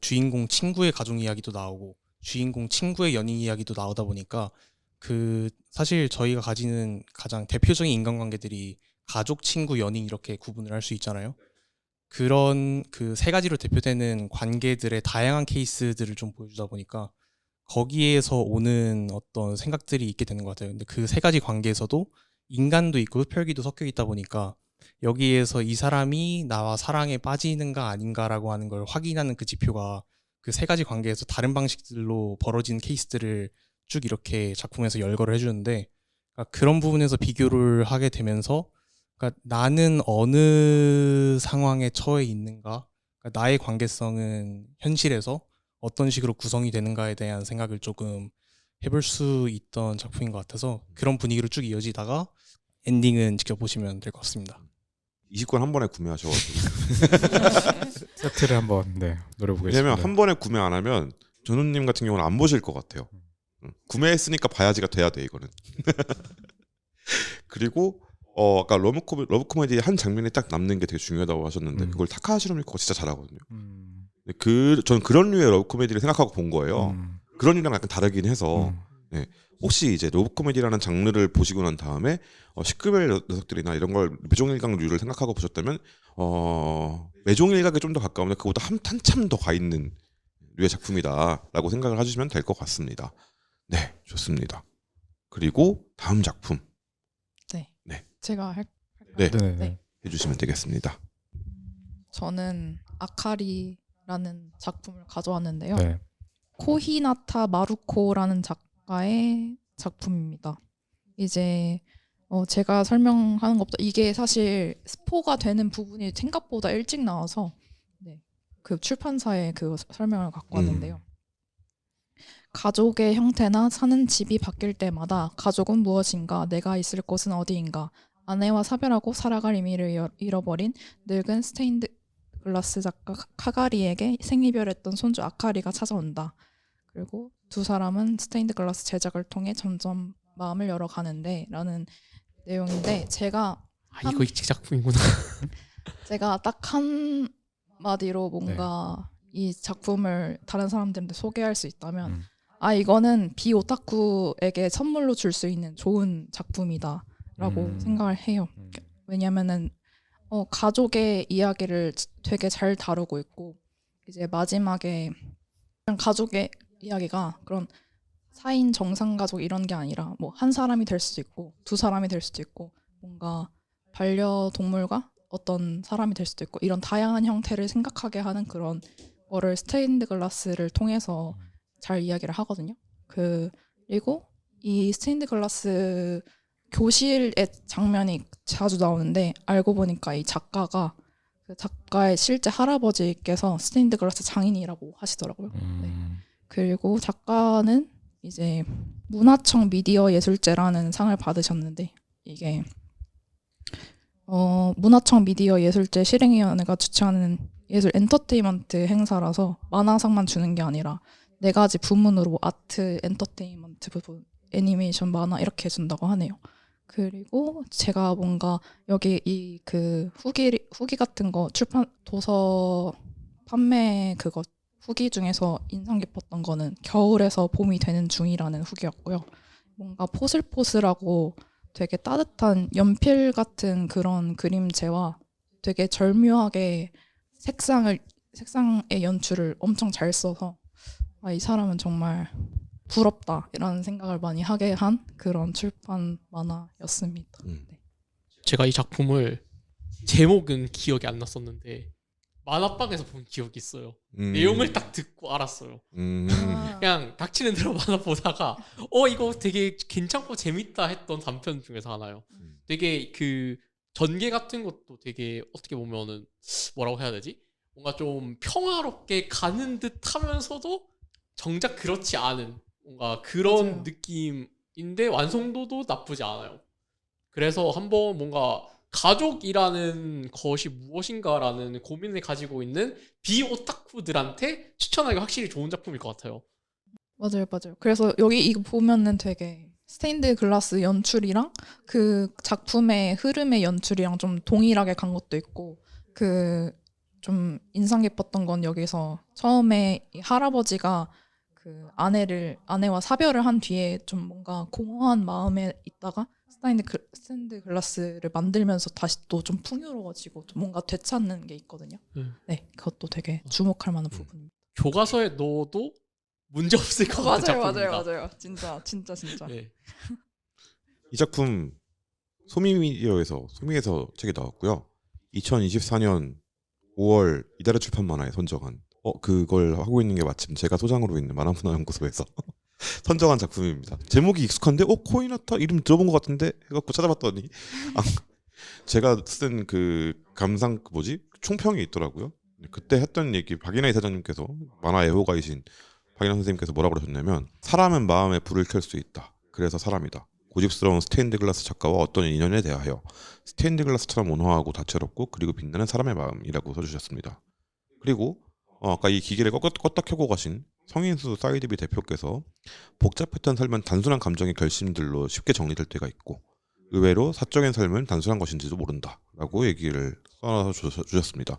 주인공 친구의 가족 이야기도 나오고 주인공 친구의 연인 이야기도 나오다 보니까 사실 저희가 가지는 가장 대표적인 인간관계들이 가족, 친구, 연인 이렇게 구분을 할 수 있잖아요. 그런 그 세 가지로 대표되는 관계들의 다양한 케이스들을 좀 보여주다 보니까 거기에서 오는 어떤 생각들이 있게 되는 것 같아요. 근데 그 세 가지 관계에서도 인간도 있고 흡혈귀도 섞여 있다 보니까 여기에서 이 사람이 나와 사랑에 빠지는가 아닌가라고 하는 걸 확인하는 그 지표가 그 세 가지 관계에서 다른 방식들로 벌어지는 케이스들을 쭉 이렇게 작품에서 열거를 해주는데 그런 부분에서 비교를 하게 되면서 그러니까 나는 어느 상황에 처해 있는가, 그러니까 나의 관계성은 현실에서 어떤 식으로 구성이 되는가에 대한 생각을 조금 해볼 수 있던 작품인 것 같아서 그런 분위기로 쭉 이어지다가 엔딩은 지켜보시면 될 것 같습니다. 20권 한 번에 구매하셔가지고 세트를 한번 노려보겠습니다. 왜냐면 한 번에 구매 안 하면 전우님 같은 경우는 안 보실 것 같아요. 구매했으니까 봐야지가 돼야 돼 이거는. 그리고 아까 러브 코미디의 한 장면이 딱 남는 게 되게 중요하다고 하셨는데 그걸 타카하시 미코가 진짜 잘하거든요. 저는 그런 류의 러브 코미디를 생각하고 본 거예요. 그런 류랑 약간 다르긴 해서 네. 혹시 이제 러브 코미디라는 장르를 보시고 난 다음에 시크벨 녀석들이나 이런 걸 매종일각류를 생각하고 보셨다면 매종일각에 좀 더 가까운데 그보다 한참 더 가 있는 류의 작품이다라고 생각을 해주시면 될 것 같습니다. 네, 좋습니다. 그리고 다음 작품 제가 네, 네. 해주시면 되겠습니다. 저는 아카리라는 작품을 가져왔는데요. 네. 코히나타 마루코라는 작가의 작품입니다. 이제 제가 설명하는 것보다 이게 사실 스포가 되는 부분이 생각보다 일찍 나와서 그 출판사에 그 설명을 갖고 왔는데요. 가족의 형태나 사는 집이 바뀔 때마다 가족은 무엇인가, 내가 있을 곳은 어디인가, 아내와 사별하고 살아갈 의미를 잃어버린 늙은 스테인드 글라스 작가 카가리에게 생이별했던 손주 아카리가 찾아온다. 그리고 두 사람은 스테인드 글라스 제작을 통해 점점 마음을 열어가는데 라는 내용인데 제가 이거 이 작품이구나. 제가 딱 한 마디로 뭔가 이 작품을 다른 사람들한테 소개할 수 있다면 이거는 비오타쿠에게 선물로 줄 수 있는 좋은 작품이다 라고 생각을 해요. 왜냐면은 가족의 이야기를 되게 잘 다루고 있고 이제 마지막에 그냥 가족의 이야기가 그런 4인 정상 가족 이런 게 아니라 뭐 한 사람이 될 수도 있고 두 사람이 될 수도 있고 뭔가 반려동물과 어떤 사람이 될 수도 있고 이런 다양한 형태를 생각하게 하는 그런 거를 스테인드 글라스를 통해서 잘 이야기를 하거든요. 그리고 이 스테인드 글라스 교실의 장면이 자주 나오는데 알고 보니까 이 작가가 그 작가의 실제 할아버지께서 스테인드 글라스 장인이라고 하시더라고요. 네. 그리고 작가는 이제 문화청 미디어 예술제라는 상을 받으셨는데 이게 문화청 미디어 예술제 실행위원회가 주최하는 예술 엔터테인먼트 행사라서 만화상만 주는 게 아니라 4가지 부문으로 아트, 엔터테인먼트 부분, 애니메이션, 만화 이렇게 준다고 하네요. 그리고 제가 뭔가 여기 이 그 후기 같은 거 출판 도서 판매 그거 후기 중에서 인상 깊었던 거는 겨울에서 봄이 되는 중이라는 후기였고요. 뭔가 포슬포슬하고 되게 따뜻한 연필 같은 그런 그림체와 되게 절묘하게 색상의 연출을 엄청 잘 써서 이 사람은 정말 부럽다 이라는 생각을 많이 하게 한 그런 출판 만화였습니다. 네. 제가 이 작품을 제목은 기억이 안 났었는데 만화방에서 본 기억이 있어요. 내용을 딱 듣고 알았어요. 그냥 닥치는 대로 만화 보다가 이거 되게 괜찮고 재밌다 했던 단편 중에서 하나요. 되게 그 전개 같은 것도 되게 어떻게 보면은 뭐라고 해야 되지? 뭔가 좀 평화롭게 가는 듯 하면서도 정작 그렇지 않은 뭔가 그런 맞아요. 느낌인데 완성도도 나쁘지 않아요. 그래서 한번 뭔가 가족이라는 것이 무엇인가라는 고민을 가지고 있는 비오타쿠들한테 추천하기 확실히 좋은 작품일 것 같아요. 맞아요. 그래서 여기 이거 보면은 되게 스테인드 글라스 연출이랑 그 작품의 흐름의 연출이랑 좀 동일하게 간 것도 있고 그 좀 인상 깊었던 건 여기서 처음에 이 할아버지가 그 아내와 사별을 한 뒤에 좀 뭔가 공허한 마음에 있다가 스테인드 글라스를 만들면서 다시 또 좀 풍요로워지고 좀 뭔가 되찾는 게 있거든요. 네, 그것도 되게 주목할 만한 부분입니다. 교과서에 넣어도 문제 없을 것 같은 작품입니다. 맞아요. 진짜. 네. 이 작품 소미에서 책이 나왔고요. 2024년 5월 이달의 출판 만화에 선정한 그걸 하고 있는 게 마침 제가 소장으로 있는 만화문화연구소에서 선정한 작품입니다. 제목이 익숙한데 코이나타 이름 들어본 것 같은데 해갖고 찾아봤더니 제가 쓴 그 감상 총평이 있더라고요. 그때 했던 얘기 박인하 이사장님께서 만화 애호가이신 박인하 선생님께서 뭐라고 그러셨냐면 사람은 마음에 불을 켤 수 있다. 그래서 사람이다. 고집스러운 스테인드 글라스 작가와 어떤 인연에 대하여 스테인드 글라스처럼 온화하고 다채롭고 그리고 빛나는 사람의 마음이라고 써주셨습니다. 그리고 아까 이 기계를 껐다 켜고 가신 성인수 사이드비 대표께서 복잡했던 삶은 단순한 감정의 결심들로 쉽게 정리될 때가 있고 의외로 사적인 삶은 단순한 것인지도 모른다라고 얘기를 써주셨습니다.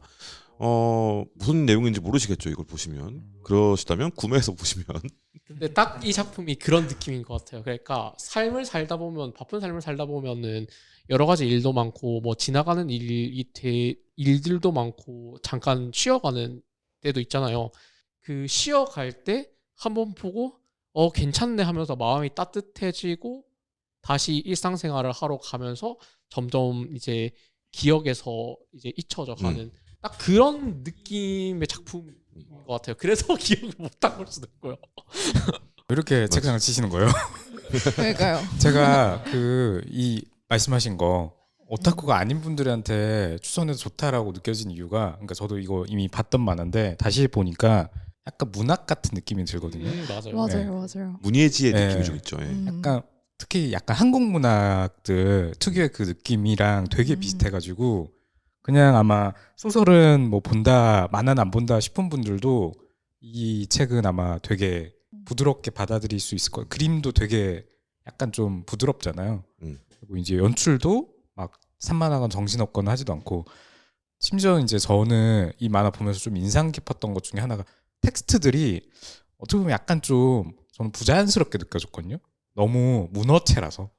무슨 내용인지 모르시겠죠, 이걸 보시면. 그러시다면 구매해서 보시면. 근데 딱 이 작품이 그런 느낌인 것 같아요. 그러니까 바쁜 삶을 살다 보면은 여러 가지 일도 많고 뭐 지나가는 일들도 많고 잠깐 쉬어가는 때도 있잖아요. 그 쉬어갈 때 한번 보고 괜찮네 하면서 마음이 따뜻해지고 다시 일상생활을 하러 가면서 점점 이제 기억에서 이제 잊혀져 가는 딱 그런 느낌의 작품인 것 같아요. 그래서 기억을 못한 걸 수도 있고요. 이렇게 책상을 치시는 거예요? 그러니까요. 제가 이 말씀하신 거 오타쿠가 아닌 분들한테 추천해도 좋다라고 느껴진 이유가 그러니까 저도 이거 이미 봤던 만화인데 다시 보니까 약간 문학 같은 느낌이 들거든요. 맞아요. 문예지의 네. 느낌이 좀 있죠. 약간 특히 약간 한국 문학들 특유의 그 느낌이랑 되게 비슷해가지고 그냥 아마 소설은 뭐 본다 만화는 안 본다 싶은 분들도 이 책은 아마 되게 부드럽게 받아들일 수 있을 거예요. 그림도 되게 약간 좀 부드럽잖아요. 그리고 이제 연출도 막 산만하거나 정신없거나 하지도 않고 심지어 이제 저는 이 만화 보면서 좀 인상 깊었던 것 중에 하나가 텍스트들이 어떻게 보면 약간 좀 저는 부자연스럽게 느껴졌거든요. 너무 문어체라서.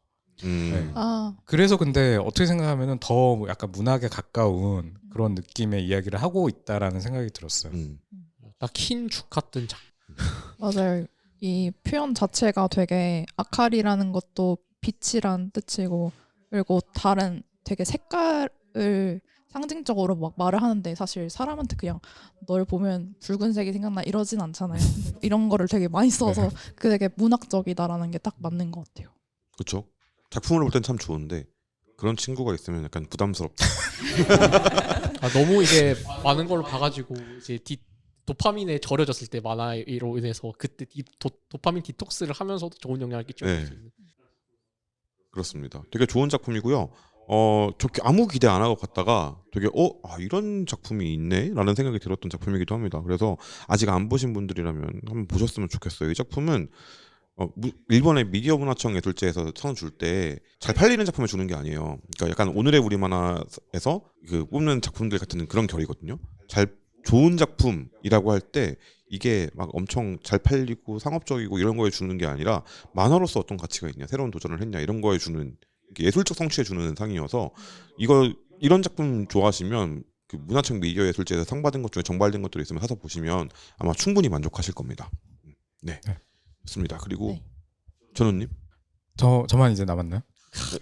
네. 그래서 근데 어떻게 생각하면은 더 약간 문학에 가까운 그런 느낌의 이야기를 하고 있다라는 생각이 들었어요. 딱 흰 죽 같은 맞아요. 이 표현 자체가 되게 아카리라는 것도 빛이란 뜻이고 그리고 다른 되게 색깔을 상징적으로 막 말을 하는데 사실 사람한테 그냥 널 보면 붉은색이 생각나 이러진 않잖아요. 이런 거를 되게 많이 써서 그 되게 문학적이다라는 게 딱 맞는 것 같아요. 그렇죠. 작품을 볼 땐 참 좋은데 그런 친구가 있으면 약간 부담스럽다. 너무 이게 많은 걸 봐가지고 이제 도파민에 절여졌을 때 만화로 인해서 그때 도파민 디톡스를 하면서도 좋은 영향을 끼치고 네. 있는. 그렇습니다. 되게 좋은 작품이고요. 저 아무 기대 안 하고 갔다가 되게 이런 작품이 있네라는 생각이 들었던 작품이기도 합니다. 그래서 아직 안 보신 분들이라면 한번 보셨으면 좋겠어요. 이 작품은 일본의 미디어 문화청 예술제에서 상 줄 때 잘 팔리는 작품을 주는 게 아니에요. 그러니까 약간 오늘의 우리 만화에서 그 뽑는 작품들 같은 그런 결이거든요. 좋은 작품이라고 할 때 이게 막 엄청 잘 팔리고 상업적이고 이런 거에 주는 게 아니라 만화로서 어떤 가치가 있냐, 새로운 도전을 했냐 이런 거에 주는 예술적 성취에 주는 상이어서 이런 작품 좋아하시면 그 문화청 미디어 예술제에서 상 받은 것 중에 정발된 것들이 있으면 사서 보시면 아마 충분히 만족하실 겁니다. 네, 좋습니다. 그리고 네. 전우님, 저만 이제 남았나요?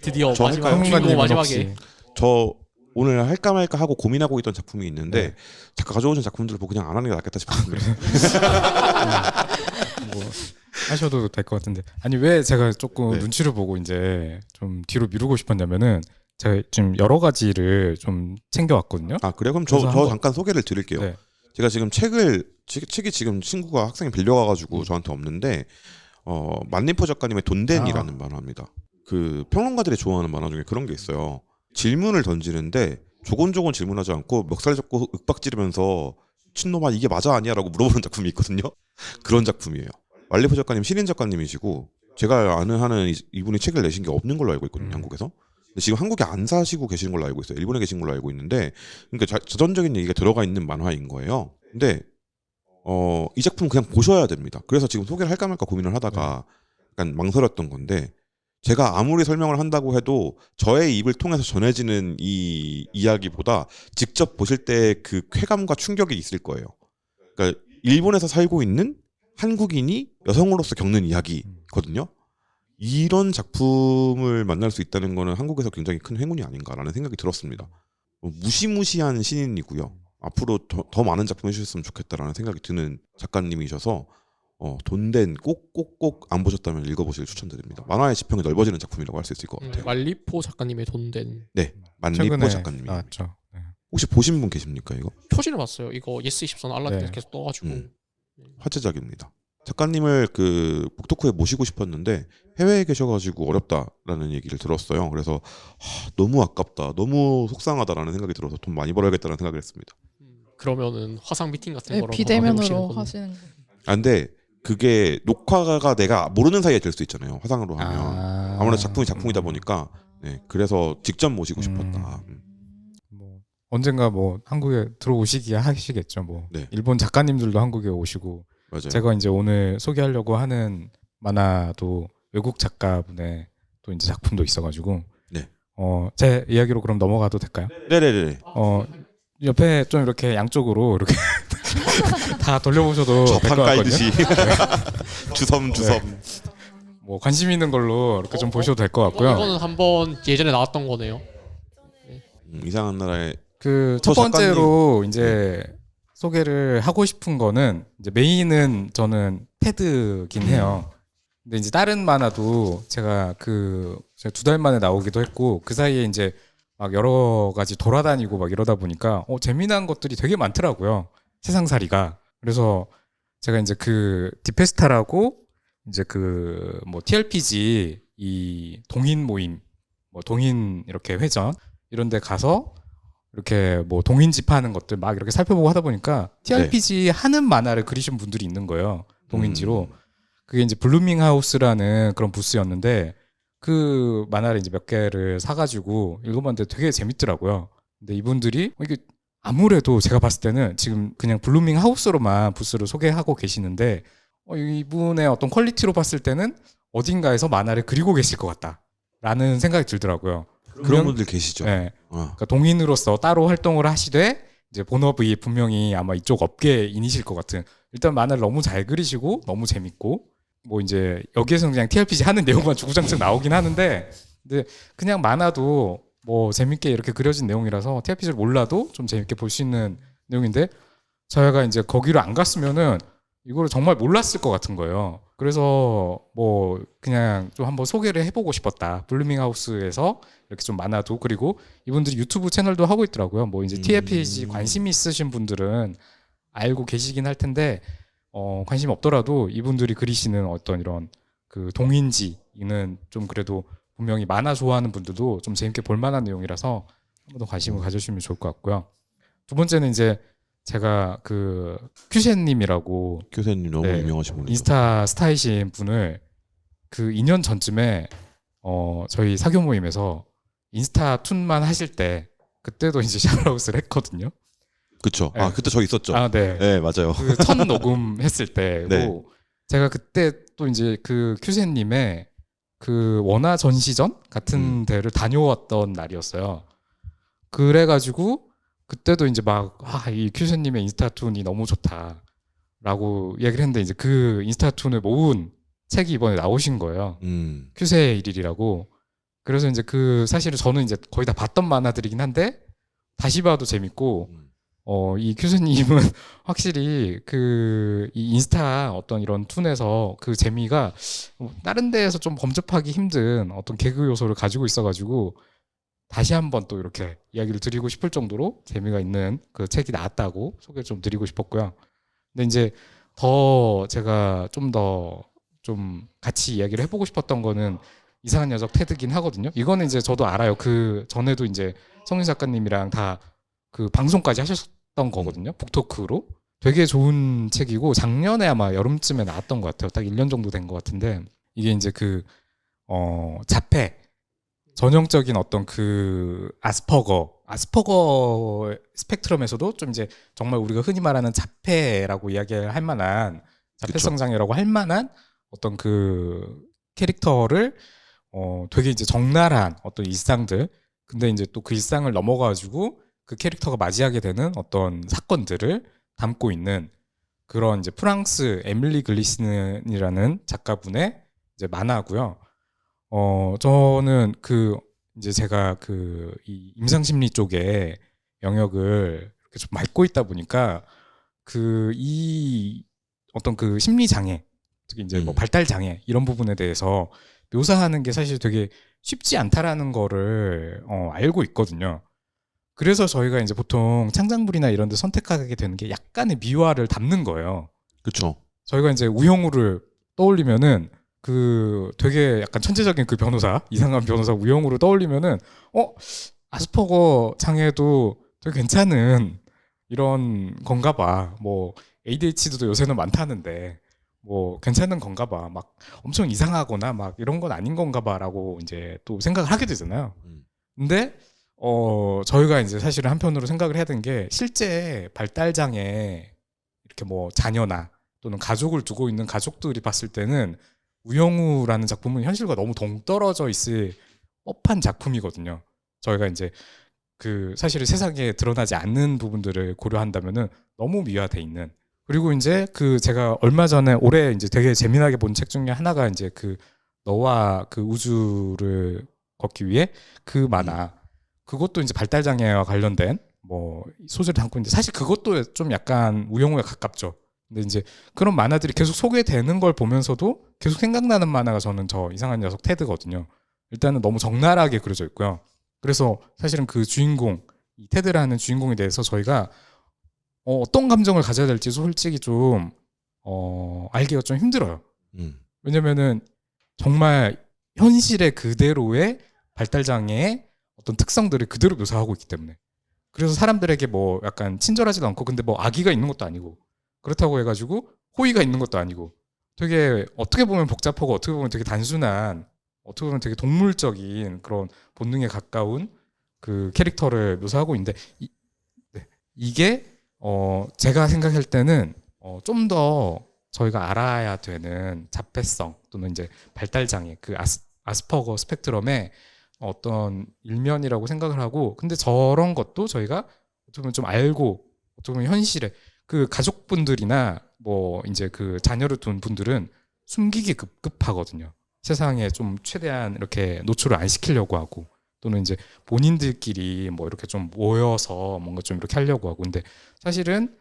드디어 저 마지막 할까요? 주인공 한국관님은 마지막에 혹시 저 오늘 할까 말까 하고 고민하고 있던 작품이 있는데 네. 작가 가져오신 작품들을 보고 그냥 안 하는 게 낫겠다 싶었습니다. 뭐 하셔도 될 것 같은데 아니 왜 제가 조금 네. 눈치를 보고 이제 좀 뒤로 미루고 싶었냐면은 제가 지금 여러 가지를 좀 챙겨왔거든요. 아 그래요? 그럼 저 그래서 한번- 잠깐 소개를 드릴게요. 네. 제가 지금 책이 지금 친구가 학생이 빌려와가지고 저한테 없는데 만리포 작가님의 돈덴이라는 만화입니다. 그 평론가들이 좋아하는 만화 중에 그런 게 있어요. 질문을 던지는데 조곤조곤 질문하지 않고 멱살 잡고 윽박 지르면서 친놈아 이게 맞아 아니야라고 물어보는 작품이 있거든요. 그런 작품이에요. 만리포 작가님 신인 작가님이시고 제가 하는 이분이 책을 내신 게 없는 걸로 알고 있거든요. 한국에서. 근데 지금 한국에 안 사시고 계시는 걸로 알고 있어요. 일본에 계신 걸로 알고 있는데 그러니까 자전적인 얘기가 들어가 있는 만화인 거예요. 근데 이 작품 그냥 보셔야 됩니다. 그래서 지금 소개를 할까 말까 고민을 하다가 약간 망설였던 건데 제가 아무리 설명을 한다고 해도 저의 입을 통해서 전해지는 이 이야기보다 직접 보실 때 그 쾌감과 충격이 있을 거예요. 그러니까 일본에서 살고 있는 한국인이 여성으로서 겪는 이야기거든요. 이런 작품을 만날 수 있다는 거는 한국에서 굉장히 큰 행운이 아닌가라는 생각이 들었습니다. 무시무시한 신인이고요. 앞으로 더 많은 작품 해주셨으면 좋겠다라는 생각이 드는 작가님이셔서 돈덴 꼭 안 보셨다면 읽어보시길 추천드립니다. 만화의 지평이 넓어지는 작품이라고 할 수 있을 것 같아요. 말리포 작가님의 돈된 네, 만리포 최근에 작가님이. 나왔죠. 네. 혹시 보신 분 계십니까 이거? 표지를 봤어요. 이거 예스24 알라딘 네. 계속 떠가지고 화제작입니다. 작가님을 그 북토크에 모시고 싶었는데 해외에 계셔가지고 어렵다라는 얘기를 들었어요. 그래서 너무 아깝다, 너무 속상하다라는 생각이 들어서 돈 많이 벌어야겠다는 생각을 했습니다. 그러면은 화상 미팅 같은 네, 거로 비대면으로 하시는 거. 근데 그게 녹화가 내가 모르는 사이에 될 수 있잖아요. 화상으로 하면 아무래도 작품이 작품이다 보니까 그래서 직접 모시고 싶었다. 뭐 언젠가 뭐 한국에 들어오시기야 하시겠죠. 뭐 네. 일본 작가님들도 한국에 오시고 맞아요. 제가 이제 오늘 소개하려고 하는 만화도 외국 작가분의 또 이제 작품도 있어가지고 네. 제 이야기로 그럼 넘어가도 될까요? 네네네. 옆에 좀 이렇게 양쪽으로 이렇게 다 돌려보셔도 될 것 저판 같거든요. 깔듯이 주섬. 뭐 관심 있는 걸로 이렇게 좀 보셔도 될 것 같고요. 이거는 한번 예전에 나왔던 거네요. 이상한 나라의 그 첫 번째로 이제 소개를 하고 싶은 거는 이제 메인은 저는 테드긴 해요. 근데 이제 다른 만화도 제가 제가 2달 만에 나오기도 했고 그 사이에 이제 막 여러 가지 돌아다니고 막 이러다 보니까 재미난 것들이 되게 많더라고요. 세상살이가. 그래서 제가 이제 그 디페스타라고 이제 그 뭐 TRPG 이 동인 모임, 뭐 동인 이렇게 회전 이런 데 가서 이렇게 뭐 동인 집하는 것들 막 이렇게 살펴보고 하다 보니까 TRPG 하는 만화를 그리신 분들이 있는 거예요. 동인지로. 그게 이제 블루밍 하우스라는 그런 부스였는데 그 만화를 이제 몇 개를 사가지고 읽어봤는데 되게 재밌더라고요. 근데 이분들이 이게 아무래도 제가 봤을 때는 지금 그냥 블루밍 하우스로만 부스를 소개하고 계시는데 이분의 어떤 퀄리티로 봤을 때는 어딘가에서 만화를 그리고 계실 것 같다라는 생각이 들더라고요. 그런 분들 계시죠. 네. 그러니까 동인으로서 따로 활동을 하시되 이제 본업이 분명히 아마 이쪽 업계인이실 것 같은. 일단 만화를 너무 잘 그리시고 너무 재밌고 뭐 이제 여기에서는 그냥 TRPG 하는 내용만 주구장창 나오긴 하는데 근데 그냥 만화도 뭐 재밌게 이렇게 그려진 내용이라서 TRPG를 몰라도 좀 재밌게 볼 수 있는 내용인데 저희가 이제 거기로 안 갔으면은 이거를 정말 몰랐을 것 같은 거예요. 그래서 뭐 그냥 좀 한번 소개를 해보고 싶었다. 블루밍하우스에서 이렇게 좀 만화도 그리고 이분들이 유튜브 채널도 하고 있더라고요. 뭐 이제 TFPG 관심 있으신 분들은 알고 계시긴 할 텐데 관심 없더라도 이분들이 그리시는 어떤 이런 그 동인지는 좀 그래도 분명히 만화 좋아하는 분들도 좀 재밌게 볼 만한 내용이라서 한 번 더 관심을 가져주시면 좋을 것 같고요. 두 번째는 이제 제가 그 큐센님이라고 교수님 너무 네, 유명하신 분이죠. 인스타 스타이신 분을 그 2년 전쯤에 저희 사교 모임에서 인스타 툰만 하실 때 그때도 이제 샤라웃을 했거든요. 그쵸. 네. 아 그때 저 있었죠. 아, 네. 네 맞아요. 그 첫 녹음 했을 때고 네. 제가 그때 또 이제 그 큐센님의 그 원화 전시전 같은 데를 다녀왔던 날이었어요. 그래가지고 그때도 이제 막 이 큐센님의 인스타툰이 너무 좋다라고 얘기를 했는데 이제 그 인스타툰을 모은 책이 이번에 나오신 거예요. 큐세의 일일이라고. 그래서 이제 그 사실은 저는 이제 거의 다 봤던 만화들이긴 한데 다시 봐도 재밌고 이 큐세님은 확실히 그 이 인스타 어떤 이런 툰에서 그 재미가 다른 데에서 좀 범접하기 힘든 어떤 개그 요소를 가지고 있어가지고 다시 한번 또 이렇게 이야기를 드리고 싶을 정도로 재미가 있는 그 책이 나왔다고 소개를 좀 드리고 싶었고요. 근데 이제 더 제가 좀 더 좀 같이 이야기를 해보고 싶었던 거는 이상한 녀석 테드긴 하거든요. 이거는 이제 저도 알아요. 그 전에도 이제 성윤 작가님이랑 다 그 방송까지 하셨던 거거든요. 북토크로. 되게 좋은 책이고 작년에 아마 여름쯤에 나왔던 것 같아요. 딱 1년 정도 된 것 같은데 이게 이제 그 자폐 전형적인 어떤 그 아스퍼거 스펙트럼에서도 좀 이제 정말 우리가 흔히 말하는 자폐라고 이야기할 만한 자폐성 장애라고 할 만한 어떤 그 캐릭터를 되게 이제 적나라한 어떤 일상들 근데 이제 또 그 일상을 넘어가지고 그 캐릭터가 맞이하게 되는 어떤 사건들을 담고 있는 그런 이제 프랑스 에밀리 글리슨이라는 작가분의 이제 만화고요. 저는 그 이제 제가 그 이 임상심리 쪽에 영역을 이렇게 좀 맡고 있다 보니까 그 이 어떤 그 심리 장애, 특히 이제 뭐 발달 장애 이런 부분에 대해서 묘사하는 게 사실 되게 쉽지 않다라는 거를 알고 있거든요. 그래서 저희가 이제 보통 창작물이나 이런 데 선택하게 되는 게 약간의 미화를 담는 거예요. 그렇죠. 저희가 이제 우영우를 떠올리면은 그 되게 약간 천재적인 그 변호사, 이상한 변호사 우영우를 떠올리면은 아스퍼거 장애도 되게 괜찮은 이런 건가 봐. 뭐 ADHD도 요새는 많다는데 뭐 괜찮은 건가 봐. 막 엄청 이상하거나 막 이런 건 아닌 건가 봐라고 이제 또 생각을 하게 되잖아요. 근데 저희가 이제 사실은 한편으로 생각을 해야 되는 게 실제 발달 장애 이렇게 뭐 자녀나 또는 가족을 두고 있는 가족들이 봤을 때는 우영우라는 작품은 현실과 너무 동떨어져 있을 법한 작품이거든요. 저희가 이제 그 사실은 세상에 드러나지 않는 부분들을 고려한다면은 너무 미화돼 있는. 그리고 이제 그 제가 얼마 전에 올해 이제 되게 재미나게 본 책 중에 하나가 이제 그 너와 그 우주를 걷기 위해 그 만화. 그것도 이제 발달 장애와 관련된 뭐 소재를 담고 있는데 사실 그것도 좀 약간 우영우에 가깝죠. 근데 이제 그런 만화들이 계속 소개되는 걸 보면서도 계속 생각나는 만화가 저는 저 이상한 녀석 테드거든요. 일단은 너무 적나라하게 그려져 있고요. 그래서 사실은 그 주인공, 이 테드라는 주인공에 대해서 저희가 어떤 감정을 가져야 될지 솔직히 좀 알기가 좀 힘들어요. 왜냐면은 정말 현실의 그대로의 발달장애의 어떤 특성들을 그대로 묘사하고 있기 때문에. 그래서 사람들에게 뭐 약간 친절하지도 않고 근데 뭐 악의가 있는 것도 아니고 그렇다고 해가지고 호의가 있는 것도 아니고 되게 어떻게 보면 복잡하고 어떻게 보면 되게 단순한 어떻게 보면 되게 동물적인 그런 본능에 가까운 그 캐릭터를 묘사하고 있는데 이게 제가 생각할 때는 좀 더 저희가 알아야 되는 자폐성 또는 이제 발달장애 그 아스퍼거 스펙트럼의 어떤 일면이라고 생각을 하고 근데 저런 것도 저희가 어떻게 보면 좀 알고 어떻게 보면 현실에 그 가족분들이나 뭐 이제 그 자녀를 둔 분들은 숨기기 급급하거든요. 세상에 좀 최대한 이렇게 노출을 안 시키려고 하고 또는 이제 본인들끼리 뭐 이렇게 좀 모여서 뭔가 좀 이렇게 하려고 하고 근데 사실은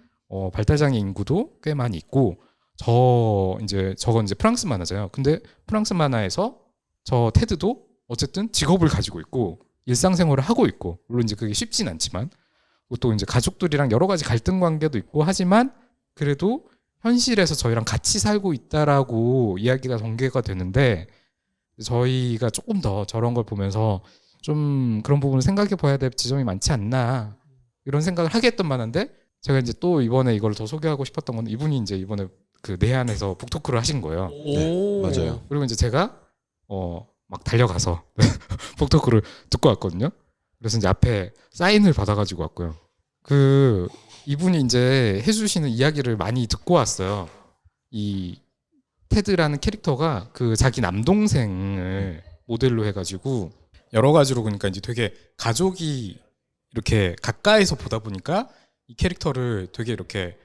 발달장애 인구도 꽤 많이 있고 저건 이제 프랑스 만화잖아요. 근데 프랑스 만화에서 저 테드도 어쨌든 직업을 가지고 있고 일상생활을 하고 있고, 물론 이제 그게 쉽진 않지만, 또 이제 가족들이랑 여러 가지 갈등 관계도 있고 하지만 그래도 현실에서 저희랑 같이 살고 있다라고 이야기가 전개가 되는데, 저희가 조금 더 저런 걸 보면서 좀 그런 부분을 생각해 봐야 될 지점이 많지 않나, 이런 생각을 하게 했던 만화인데, 제가 이제 또 이번에 이걸 더 소개하고 싶었던 건, 이분이 이제 이번에 그 내한에서 북토크를 하신 거예요. 오. 맞아요. 그리고 이제 제가 막 달려가서 북토크를 듣고 왔거든요. 그래서 이제 앞에 사인을 받아가지고 왔고요. 그 이분이 이제 해주시는 이야기를 많이 듣고 왔어요. 이 테드라는 캐릭터가 그 자기 남동생을 모델로 해가지고 여러 가지로, 그러니까 이제 되게 가족이 이렇게 가까이서 보다 보니까 이 캐릭터를 되게 이렇게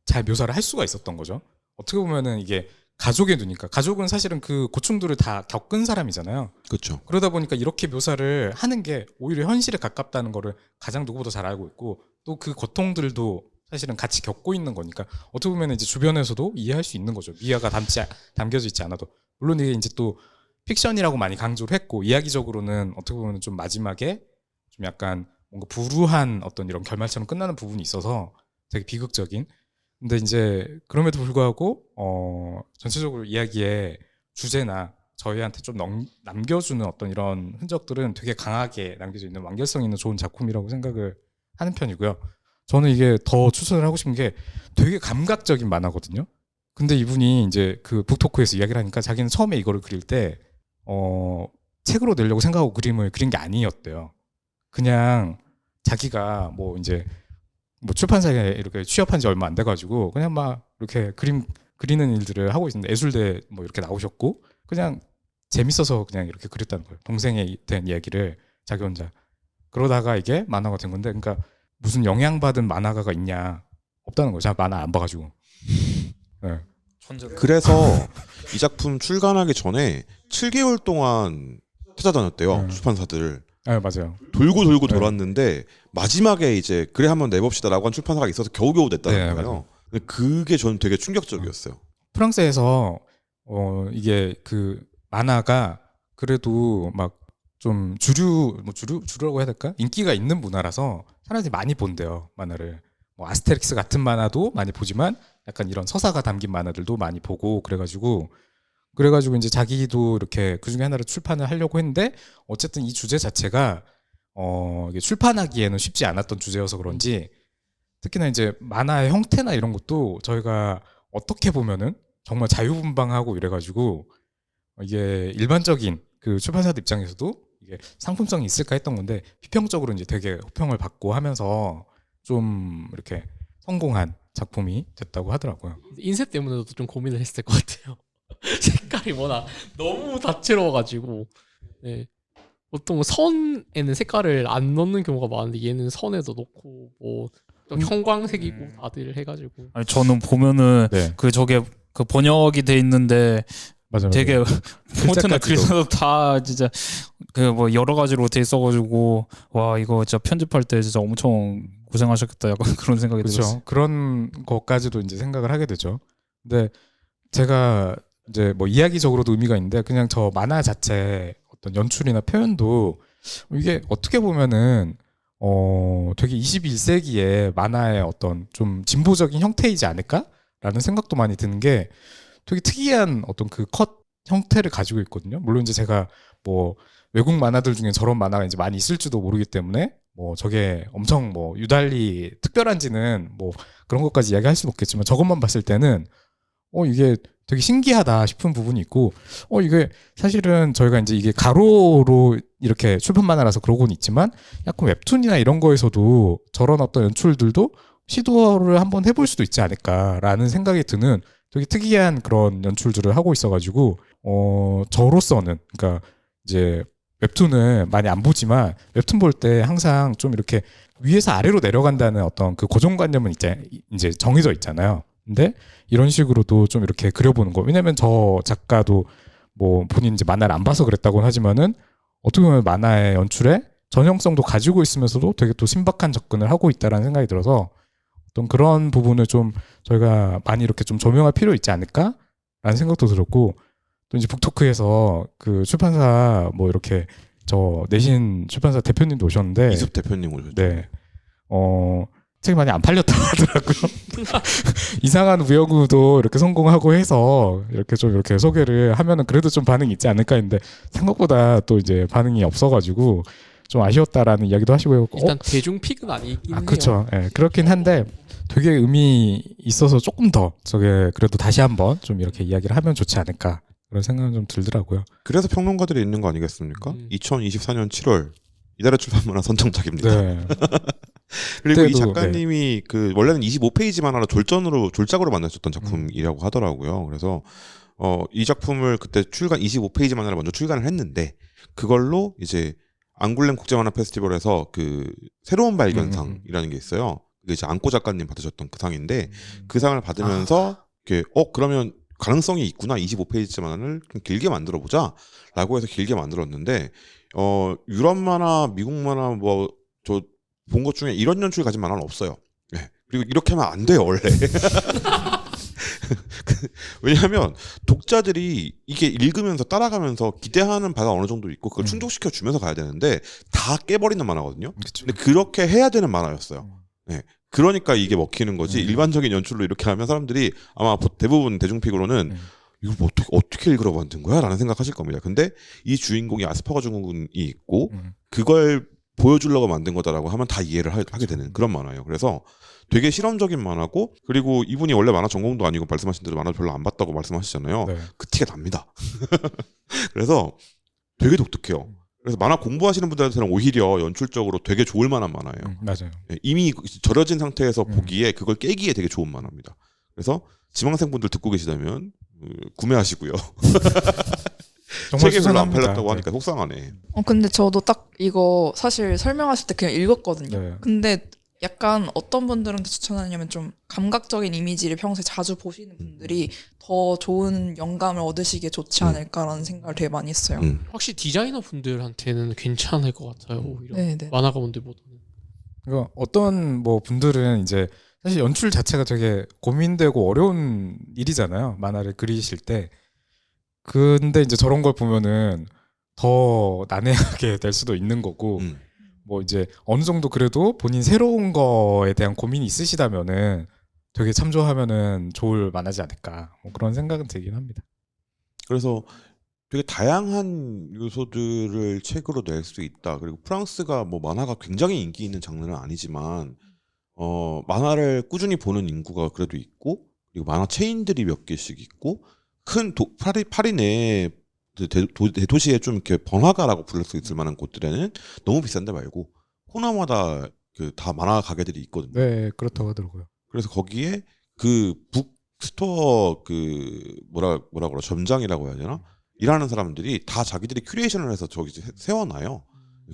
잘 묘사를 할 수가 있었던 거죠. 어떻게 보면은 이게 가족의 눈이니까, 가족은 사실은 그 고충들을 다 겪은 사람이잖아요. 그렇죠. 그러다 보니까 이렇게 묘사를 하는 게 오히려 현실에 가깝다는 거를 가장 누구보다 잘 알고 있고, 또 그 고통들도 사실은 같이 겪고 있는 거니까 어떻게 보면 이제 주변에서도 이해할 수 있는 거죠. 미아가 담겨져 있지 않아도. 물론 이게 이제 또 픽션이라고 많이 강조를 했고, 이야기적으로는 어떻게 보면 좀 마지막에 좀 약간 뭔가 불우한 어떤 이런 결말처럼 끝나는 부분이 있어서 되게 비극적인. 근데 이제 그럼에도 불구하고 전체적으로 이야기의 주제나 저희한테 좀 남겨주는 어떤 이런 흔적들은 되게 강하게 남겨져 있는 완결성 있는 좋은 작품이라고 생각을 하는 편이고요. 저는 이게 더 추천을 하고 싶은 게 되게 감각적인 만화거든요. 근데 이분이 이제 그 북토크에서 이야기를 하니까 자기는 처음에 이거를 그릴 때 책으로 내려고 생각하고 그림을 그린 게 아니었대요. 그냥 자기가 뭐 이제 뭐 출판사에 이렇게 취업한 지 얼마 안 돼가지고 그냥 막 이렇게 그림 그리는 일들을 하고 있는데, 예술대 뭐 이렇게 나오셨고 그냥 재밌어서 그냥 이렇게 그렸다는 거예요. 동생에 대한 이야기를 자기 혼자. 그러다가 이게 만화가 된 건데, 그러니까 무슨 영향받은 만화가가 있냐, 없다는 거죠. 제가 만화 안 봐가지고. 네. 그래서 이 작품 출간하기 전에 7개월 동안 찾아다녔대요. 출판사들. 네, 맞아요. 돌고 네. 돌았는데 마지막에 이제 그래 한번 내봅시다라고 한 출판사가 있어서 겨우겨우 냈다는 네, 거예요. 맞아요. 근데 그게 저는 되게 충격적이었어요. 프랑스에서 이게 그 만화가 그래도 막 좀 주류라고 해야 될까? 인기가 있는 문화라서 사람들이 많이 본대요, 만화를. 뭐 아스테릭스 같은 만화도 많이 보지만 약간 이런 서사가 담긴 만화들도 많이 보고, 그래가지고 이제 자기도 이렇게 그 중에 하나를 출판을 하려고 했는데, 어쨌든 이 주제 자체가 이게 출판하기에는 쉽지 않았던 주제여서 그런지, 특히나 이제 만화의 형태나 이런 것도 저희가 어떻게 보면은 정말 자유분방하고 이래가지고 이게 일반적인 그 출판사들 입장에서도 이게 상품성이 있을까 했던 건데, 비평적으로 이제 되게 호평을 받고 하면서 좀 이렇게 성공한 작품이 됐다고 하더라고요. 인쇄 때문에도 좀 고민을 했을 것 같아요. 색깔이 워낙 너무 다채로워가지고. 네. 보통 선에는 색깔을 안 넣는 경우가 많은데 얘는 선에도 넣고 뭐 형광색이고 다들 해가지고. 아니 저는 보면은 네. 그 저게 그 번역이 돼 있는데 맞아요. 되게 폰트나 글자까지도. 글자도 다 진짜 그 뭐 여러 가지로 돼 있어가지고 와 이거 진짜 편집할 때 진짜 엄청 고생하셨겠다, 약간 그런 생각이 들었어요. 그렇죠. 그런 것까지도 이제 생각을 하게 되죠. 근데 제가 이제 뭐 이야기적으로도 의미가 있는데, 그냥 저 만화 자체 어떤 연출이나 표현도 이게 어떻게 보면은 되게 21세기의 만화의 어떤 좀 진보적인 형태이지 않을까라는 생각도 많이 드는 게, 되게 특이한 어떤 그 컷 형태를 가지고 있거든요. 물론 이제 제가 뭐 외국 만화들 중에 저런 만화가 이제 많이 있을지도 모르기 때문에 뭐 저게 엄청 뭐 유달리 특별한지는 뭐 그런 것까지 이야기할 수는 없겠지만, 저것만 봤을 때는 이게 되게 신기하다 싶은 부분이 있고, 이게 사실은 저희가 이제 이게 가로로 이렇게 출판 만화라서 그러고는 있지만, 약간 웹툰이나 이런 거에서도 저런 어떤 연출들도 시도를 한번 해볼 수도 있지 않을까라는 생각이 드는 되게 특이한 그런 연출들을 하고 있어가지고, 저로서는, 그러니까 이제 웹툰을 많이 안 보지만 웹툰 볼 때 항상 좀 이렇게 위에서 아래로 내려간다는 어떤 그 고정관념은 이제 정해져 있잖아요. 근데 이런 식으로도 좀 이렇게 그려보는 거. 왜냐면 저 작가도 뭐 본인 이제 만화를 안 봐서 그랬다고는 하지만은 어떻게 보면 만화의 연출에 전형성도 가지고 있으면서도 되게 또 신박한 접근을 하고 있다라는 생각이 들어서 어떤 그런 부분을 좀 저희가 많이 이렇게 좀 조명할 필요 있지 않을까라는 생각도 들었고 또 이제 북토크에서 그 출판사 뭐 이렇게 저 내신 출판사 대표님도 오셨는데 이습 대표님 오셨죠. 네. 책이 많이 안 팔렸다고 하더라고요. 이상한 무역우도 이렇게 성공하고 해서 이렇게 좀 이렇게 소개를 하면은 그래도 좀 반응이 있지 않을까 했는데 생각보다 또 이제 반응이 없어가지고 좀 아쉬웠다라는 이야기도 하시고요. 일단 대중 픽은 아니긴 해요. 그렇죠. 예, 그렇긴 한데 되게 의미 있어서 조금 더 저게 그래도 다시 한번 좀 이렇게 이야기를 하면 좋지 않을까 그런 생각은 좀 들더라고요. 그래서 평론가들이 있는 거 아니겠습니까? 2024년 7월 이달의 출판만화 선정작입니다. 네. 그리고 이 그때도, 작가님이 그 원래는 25페이지만 하나 졸작으로 만드셨던 작품이라고 하더라고요. 그래서 이 작품을 그때 25페이지만 하나 먼저 출간을 했는데 그걸로 이제 앙굴렘 국제만화 페스티벌에서 그 새로운 발견상이라는 게 있어요. 그게 이제 안고 작가님 받으셨던 그 상인데 그 상을 받으면서 이렇게 그러면 가능성이 있구나 25페이지만을 좀 길게 만들어 보자라고 해서 길게 만들었는데 유럽 만화, 미국 만화 뭐 저 본 것 중에 이런 연출 가진 만화는 없어요. 네. 그리고 이렇게 하면 안 돼요 원래. 왜냐하면 독자들이 이게 읽으면서 따라가면서 기대하는 바가 어느 정도 있고 그걸 충족시켜 주면서 가야 되는데 다 깨버리는 만화거든요. 그쵸. 근데 그렇게 해야 되는 만화였어요. 네. 그러니까 이게 먹히는 거지. 일반적인 연출로 이렇게 하면 사람들이 아마 대부분 대중픽으로는 이거 뭐 어떻게 읽으러 만든 거야? 라는 생각하실 겁니다. 근데 이 주인공이 아스퍼거 증후군이 있고 그걸 보여주려고 만든 거다라고 하면 다 이해를 하게 되는 그런 만화예요. 그래서 되게 실험적인 만화고 그리고 이분이 원래 만화 전공도 아니고 말씀하신 대로 만화 별로 안 봤다고 말씀하시잖아요. 네. 그 티가 납니다. 그래서 되게 독특해요. 그래서 만화 공부하시는 분들한테는 오히려 연출적으로 되게 좋을 만한 만화예요. 맞아요. 이미 절여진 상태에서 보기에 그걸 깨기에 되게 좋은 만화입니다. 그래서 지망생분들 듣고 계시다면 구매하시고요. 정말 책이 별로 안 수상합니다. 팔렸다고 하니까 속상하네. 근데 저도 딱 이거 사실 설명하실 때 그냥 읽었거든요. 네. 근데 약간 어떤 분들한테 추천하냐면 좀 감각적인 이미지를 평소에 자주 보시는 분들이 더 좋은 영감을 얻으시기에 좋지 않을까라는 생각을 되게 많이 했어요. 확실히 디자이너 분들한테는 괜찮을 것 같아요. 오히려 네네. 만화가분들보다는. 그러니까 어떤 뭐 분들은 이제 사실 연출 자체가 되게 고민되고 어려운 일이잖아요. 만화를 그리실 때. 근데 이제 저런 걸 보면은 더 난해하게 될 수도 있는 거고 뭐 이제 어느 정도 그래도 본인 새로운 거에 대한 고민이 있으시다면은 되게 참조하면은 좋을 만하지 않을까 뭐 그런 생각은 들긴 합니다. 그래서 되게 다양한 요소들을 책으로 낼 수 있다. 그리고 프랑스가 뭐 만화가 굉장히 인기 있는 장르는 아니지만 만화를 꾸준히 보는 인구가 그래도 있고 그리고 만화 체인들이 몇 개씩 있고 큰 파리 내에 대도시에 좀 이렇게 번화가라고 부를 수 있을 만한 곳들에는 너무 비싼 데 말고 코너마다 그 다 만화 가게들이 있거든요. 네, 그렇다고 하더라고요. 그래서 거기에 그 북스토어 그 뭐라 그러 점장이라고 해야 되나? 일하는 사람들이 다 자기들이 큐레이션을 해서 저기 세워놔요.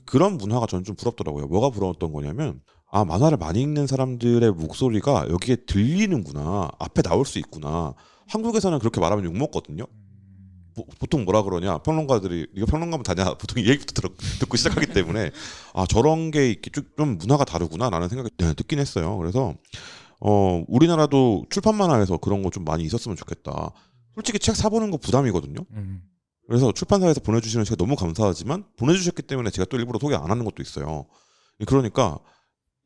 그런 문화가 저는 좀 부럽더라고요. 뭐가 부러웠던 거냐면 만화를 많이 읽는 사람들의 목소리가 여기에 들리는구나. 앞에 나올 수 있구나. 한국에서는 그렇게 말하면 욕먹거든요. 보통 뭐라 그러냐 평론가들이 이거 평론가면 다냐 보통 이 얘기부터 듣고 시작하기 때문에 저런 게 이렇게 좀 문화가 다르구나라는 생각이 듣긴 했어요. 그래서 우리나라도 출판 만화에서 그런 거 좀 많이 있었으면 좋겠다. 솔직히 책 사보는 거 부담이거든요. 그래서 출판사에서 보내주시는 제가 너무 감사하지만 보내주셨기 때문에 제가 또 일부러 소개 안 하는 것도 있어요. 그러니까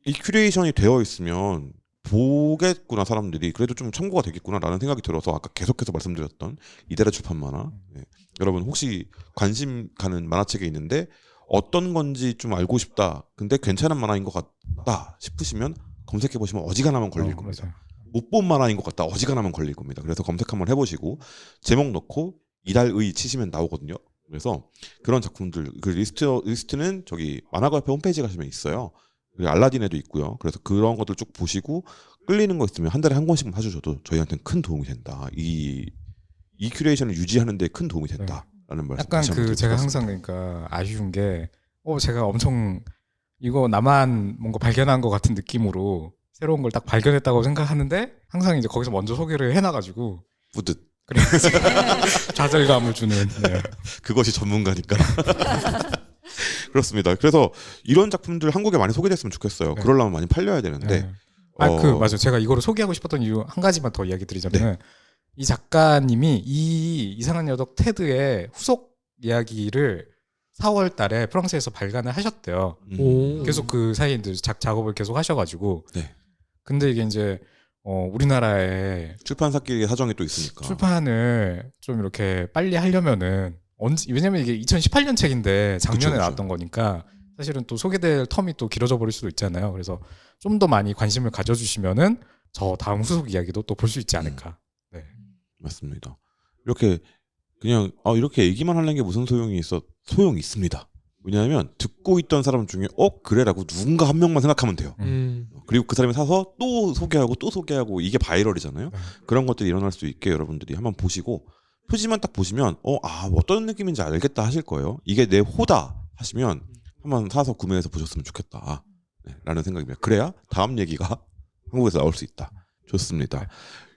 이 큐레이션이 되어 있으면 보겠구나 사람들이 그래도 좀 참고가 되겠구나라는 생각이 들어서 아까 계속해서 말씀드렸던 이달의 출판 만화 여러분 혹시 관심 가는 만화책이 있는데 어떤 건지 좀 알고 싶다 근데 괜찮은 만화인 것 같다 싶으시면 검색해 보시면 어지간하면 걸릴 겁니다. 못 본 만화인 것 같다 어지간하면 걸릴 겁니다. 그래서 검색 한번 해보시고 제목 넣고 이달의 치시면 나오거든요. 그래서 그런 작품들 그 리스트는 저기 만화가협회 홈페이지 가시면 있어요. 알라딘에도 있고요. 그래서 그런 것들 쭉 보시고 끌리는 거 있으면 한 달에 한 권씩만 사주셔도 저희한테는 큰 도움이 된다. 이 큐레이션을 유지하는 데 큰 도움이 된다라는 말씀. 약간 그 제가 항상 그러니까 아쉬운 게 제가 엄청 이거 나만 뭔가 발견한 것 같은 느낌으로 새로운 걸 딱 발견했다고 생각하는데 항상 이제 거기서 먼저 소개를 해놔가지고 뿌듯. 그래서 좌절감을 주는. 그것이 전문가니까. 그렇습니다. 그래서 이런 작품들 한국에 많이 소개됐으면 좋겠어요. 그러려면 많이 팔려야 되는데 맞아요. 제가 이거를 소개하고 싶었던 이유 한 가지만 더 이야기 드리자면 이 작가님이 이 이상한 여덕 테드의 후속 이야기를 4월 달에 프랑스에서 발간을 하셨대요. 계속 그 사이에 이제 작업을 계속 하셔가지고. 네. 근데 이게 이제 우리나라에 출판사끼리 사정이 또 있으니까. 출판을 좀 이렇게 빨리 하려면은 왜냐면 이게 2018년 책인데 작년에 그쵸. 나왔던 거니까 사실은 또 소개될 텀이 또 길어져 버릴 수도 있잖아요. 그래서 좀 더 많이 관심을 가져주시면은 저 다음 후속 이야기도 또 볼 수 있지 않을까. 네. 맞습니다. 이렇게 그냥 이렇게 얘기만 하는 게 무슨 소용이 있습니다. 왜냐하면 듣고 있던 사람 중에 그래라고 누군가 한 명만 생각하면 돼요. 그리고 그 사람이 사서 또 소개하고 이게 바이럴이잖아요. 그런 것들이 일어날 수 있게 여러분들이 한번 보시고 표지만 딱 보시면 어떤 느낌인지 알겠다 하실 거예요. 이게 내 호다 하시면 한번 사서 구매해서 보셨으면 좋겠다 라는 생각입니다. 그래야 다음 얘기가 한국에서 나올 수 있다. 좋습니다.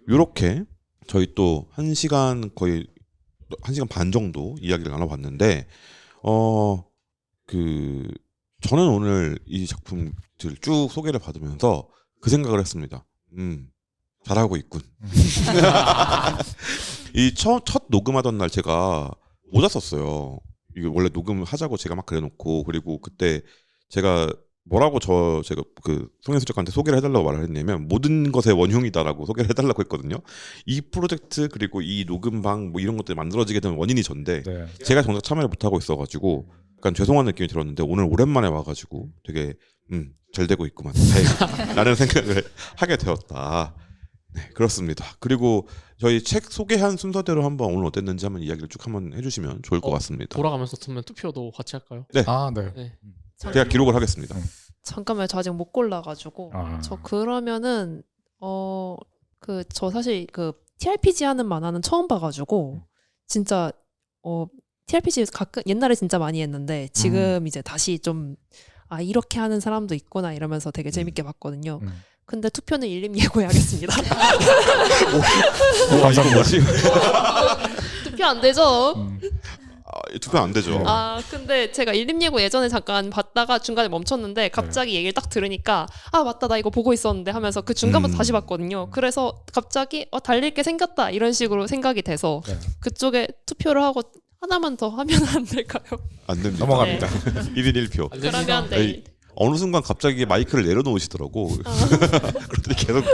이렇게 저희 또 1시간 거의 1시간 반 정도 이야기를 나눠봤는데 저는 오늘 이 작품들 쭉 소개를 받으면서 그 생각을 했습니다. 잘하고 있군. 이 첫 녹음하던 날 제가 못 왔었어요. 이게 원래 녹음하자고 제가 막 그래놓고, 그리고 그때 제가 뭐라고 제가 그 송혜수 작가한테 소개를 해달라고 말을 했냐면 모든 것의 원흉이다라고 소개를 해달라고 했거든요. 이 프로젝트 그리고 이 녹음방 뭐 이런 것들이 만들어지게 된 원인이 전데 제가 정작 참여를 못하고 있어가지고 약간 죄송한 느낌이 들었는데 오늘 오랜만에 와가지고 되게 잘 되고 있구만 라는 생각을 하게 되었다. 네, 그렇습니다. 그리고 저희 책 소개한 순서대로 한번 오늘 어땠는지 한번 이야기를 쭉 한번 해주시면 좋을 것 같습니다. 돌아가면서 그러면 투표도 같이 할까요? 네. 네. 제가 기록을 하겠습니다. 잠깐만요. 저 아직 못 골라가지고. 저 그러면은 저 사실 그 TRPG 하는 만화는 처음 봐가지고 진짜 TRPG 가끔 옛날에 진짜 많이 했는데 지금 이제 다시 좀 이렇게 하는 사람도 있구나 이러면서 되게 재밌게 봤거든요. 근데 투표는 일림 예고해야겠습니다. 뭐지? 투표 안 되죠? 투표 안 되죠. 근데 제가 일림 예고 예전에 잠깐 봤다가 중간에 멈췄는데 갑자기 얘기를 딱 들으니까 맞다 나 이거 보고 있었는데 하면서 그 중간부터 다시 봤거든요. 그래서 갑자기 달릴 게 생겼다 이런 식으로 생각이 돼서 그쪽에 투표를 하고 하나만 더 하면 안 될까요? 안 됩니다. 넘어갑니다. 1인 1표. 그러면 네. 어느 순간 갑자기 마이크를 내려놓으시더라고. 그랬더니 계속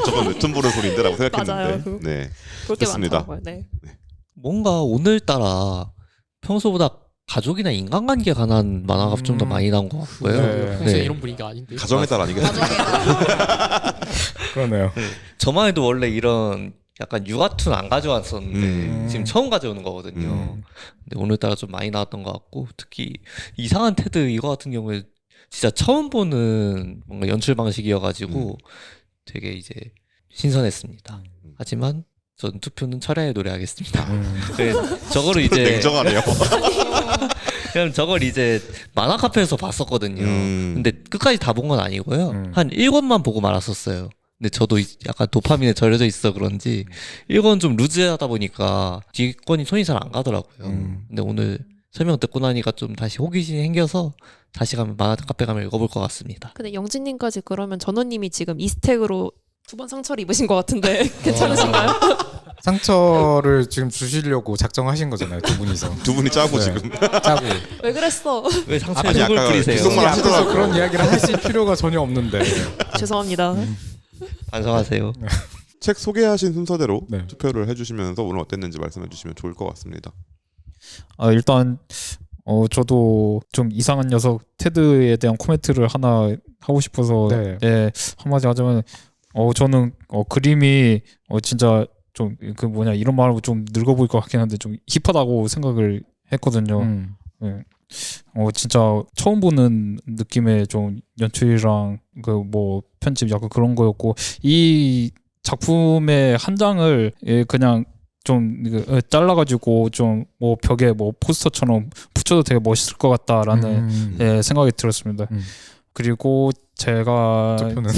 저건 웹툰 보는 소리인데라고 생각했는데. 맞아요. 네, 그렇게 좋습니다. 많더라고요. 네. 뭔가 오늘따라 평소보다 가족이나 인간관계에 관한 만화가 좀 더 많이 나온 것 같고요. 네. 평소에 이런 분위기가 아닌데. 가정에 따라 아니겠습니까? 그러네요. 저만 해도 원래 이런 약간 육아툰 안 가져왔었는데 지금 처음 가져오는 거거든요. 근데 오늘따라 좀 많이 나왔던 것 같고, 특히 이상한 테드 이거 같은 경우에 진짜 처음 보는 뭔가 연출 방식이어가지고 되게 이제 신선했습니다. 하지만 전 투표는 철야의 노래 하겠습니다. 저거를 이제 냉정하네요. 그냥 저걸 이제 만화 카페에서 봤었거든요. 근데 끝까지 다 본 건 아니고요. 한 1권만 보고 말았었어요. 근데 저도 약간 도파민에 절여져 있어 그런지 1권 좀 루즈하다 보니까 뒷권이 손이 잘 안 가더라고요. 근데 오늘 설명 듣고 나니까 좀 다시 호기심이 생겨서 다시 가면 만화 카페 가면 읽어볼 것 같습니다. 근데 영진님까지 그러면 전호님이 지금 이 스택으로 2번 상처를 입으신 것 같은데 괜찮으신가요? 상처를 지금 주시려고 작정하신 거잖아요, 두 분이서. 두 분이 짜고 지금. 짜고. 왜 그랬어? 왜 상처에 아니, 속을 아까 뿌리세요? 귓속말 앞에서 하시더라고요. 그런 이야기를 하실 필요가 전혀 없는데. 죄송합니다. 반성하세요. 책 소개하신 순서대로 네. 투표를 해주시면서 오늘 어땠는지 말씀해 주시면 좋을 것 같습니다. 일단 저도 좀 이상한 녀석 테드에 대한 코멘트를 하나 하고 싶어서 네. 한마디 하자면 저는 그림이 진짜 좀 그 이런 말하고 좀 늙어 보일 것 같긴 한데 좀 힙하다고 생각을 했거든요. 네. 진짜 처음 보는 느낌의 좀 연출이랑 그 편집 약간 그런 거였고, 이 작품의 한 장을 그냥 좀 잘라가지고 좀 벽에 포스터처럼 붙여도 되게 멋있을 것 같다라는 생각이 들었습니다. 그리고 제가 투표는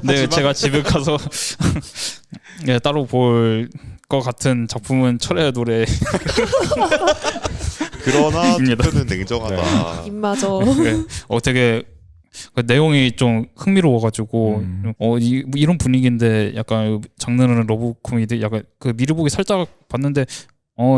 네, 제가 집에 가서 따로 볼 것 같은 작품은 철의 노래. 그러나 입니다. 투표는 냉정하다. 입마저. 네, 되게 그 내용이 좀 흥미로워가지고 이런 분위기인데 약간 장르는 러브 코미디 약간 그 미르보기 살짝 봤는데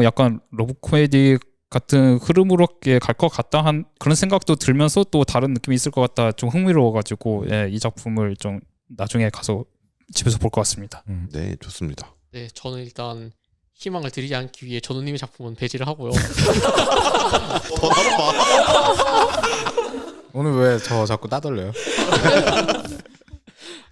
약간 러브 코미디 같은 흐름으로 갈 것 같다 한 그런 생각도 들면서 또 다른 느낌이 있을 것 같다 좀 흥미로워가지고 예, 이 작품을 좀 나중에 가서 집에서 볼 것 같습니다. 네, 좋습니다. 네, 저는 일단 희망을 드리지 않기 위해 전우님의 작품은 배제를 하고요. 더 나눠봐. 오늘 왜 저 자꾸 따돌려요?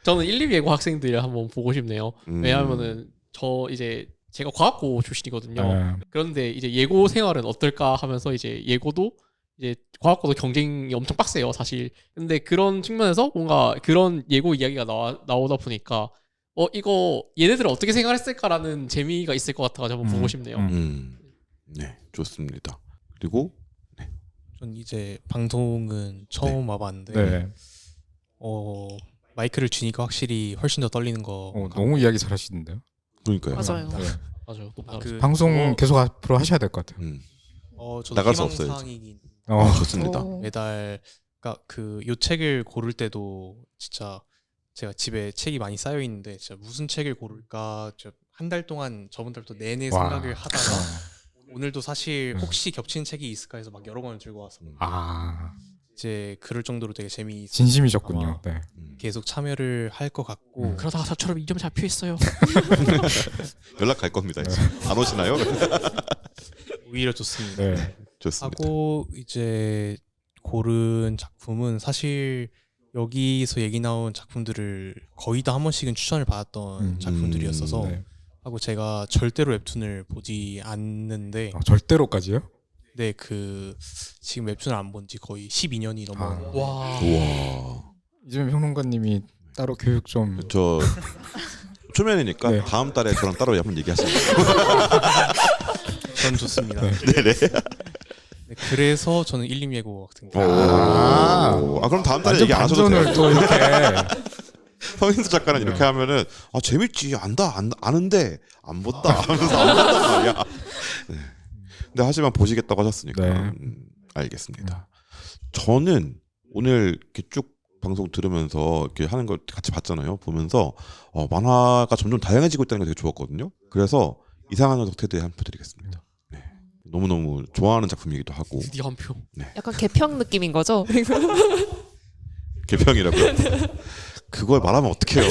저는 1, 2 예고 학생들을 한번 보고 싶네요. 음. 왜냐하면은 저 이제 제가 과학고 출신이거든요. 네. 그런데 이제 예고 생활은 어떨까 하면서 이제 예고도 이제 과학고도 경쟁이 엄청 빡세요, 사실. 근데 그런 측면에서 뭔가 그런 예고 이야기가 나오다 보니까 이거 얘네들은 어떻게 생활했을까라는 재미가 있을 것 같아가지고 한번 보고 싶네요. 네, 좋습니다. 그리고 전 이제 방송은 처음 와봤는데 네. 마이크를 쥐니까 확실히 훨씬 더 떨리는 거. 너무 이야기 잘하시는데요. 그러니까요. 맞아요. 네. 맞아요. 너무 아, 잘하죠. 그, 방송 계속 앞으로 하셔야 될 것 같아요. 저도 나갈 수 없어요, 희망사항이긴 좋습니다. 매달 그러니까 그 요 책을 고를 때도 진짜 제가 집에 책이 많이 쌓여 있는데 진짜 무슨 책을 고를까 한 달 동안 저번 달부터 내내 와. 생각을 하다가 오늘도 사실 혹시 겹치는 책이 있을까 해서 막 여러 권을 들고 와서 이제 그럴 정도로 되게 재미있어 진심이셨군요. 네. 계속 참여를 할 것 같고 그러다가 저처럼 2점 잡혀 있어요. 연락 갈 겁니다. 이제. 안 오시나요? 오히려 좋습니다. 네. 좋습니다. 하고 이제 고른 작품은 사실 여기서 얘기 나온 작품들을 거의 다 한 번씩은 추천을 받았던 작품들이었어서 네. 하고 제가 절대로 웹툰을 보지 않는데 절대로까지요? 네, 그 지금 웹툰을 안 본 지 거의 12년이 넘었는데 와. 우와. 이재명 평론가님이 따로 교육 좀 저 초면이니까 네. 다음 달에 저랑 따로 한번 얘기하시면 전 좋습니다. 네네. 네, 그래서 저는 1, 2 예고 같은 거. 그럼 다음 달에 완전 얘기 안 하셔도 돼요. 반전을 또 이렇게 서인수 작가는 이렇게 하면은 재밌지 아는데 안 본다 하면서 안 본단 말이야. 네. 근데 하지만 보시겠다고 하셨으니까 네. 알겠습니다. 저는 오늘 이렇게 쭉 방송 들으면서 이렇게 하는 걸 같이 봤잖아요. 보면서 만화가 점점 다양해지고 있다는 게 되게 좋았거든요. 그래서 이상한 녀석 테드에 한 표 드리겠습니다. 네. 너무너무 좋아하는 작품이기도 하고. 드디어 한 표. 네. 약간 개평 느낌인 거죠? 개평이라고요? 그걸 말하면 어떡해요.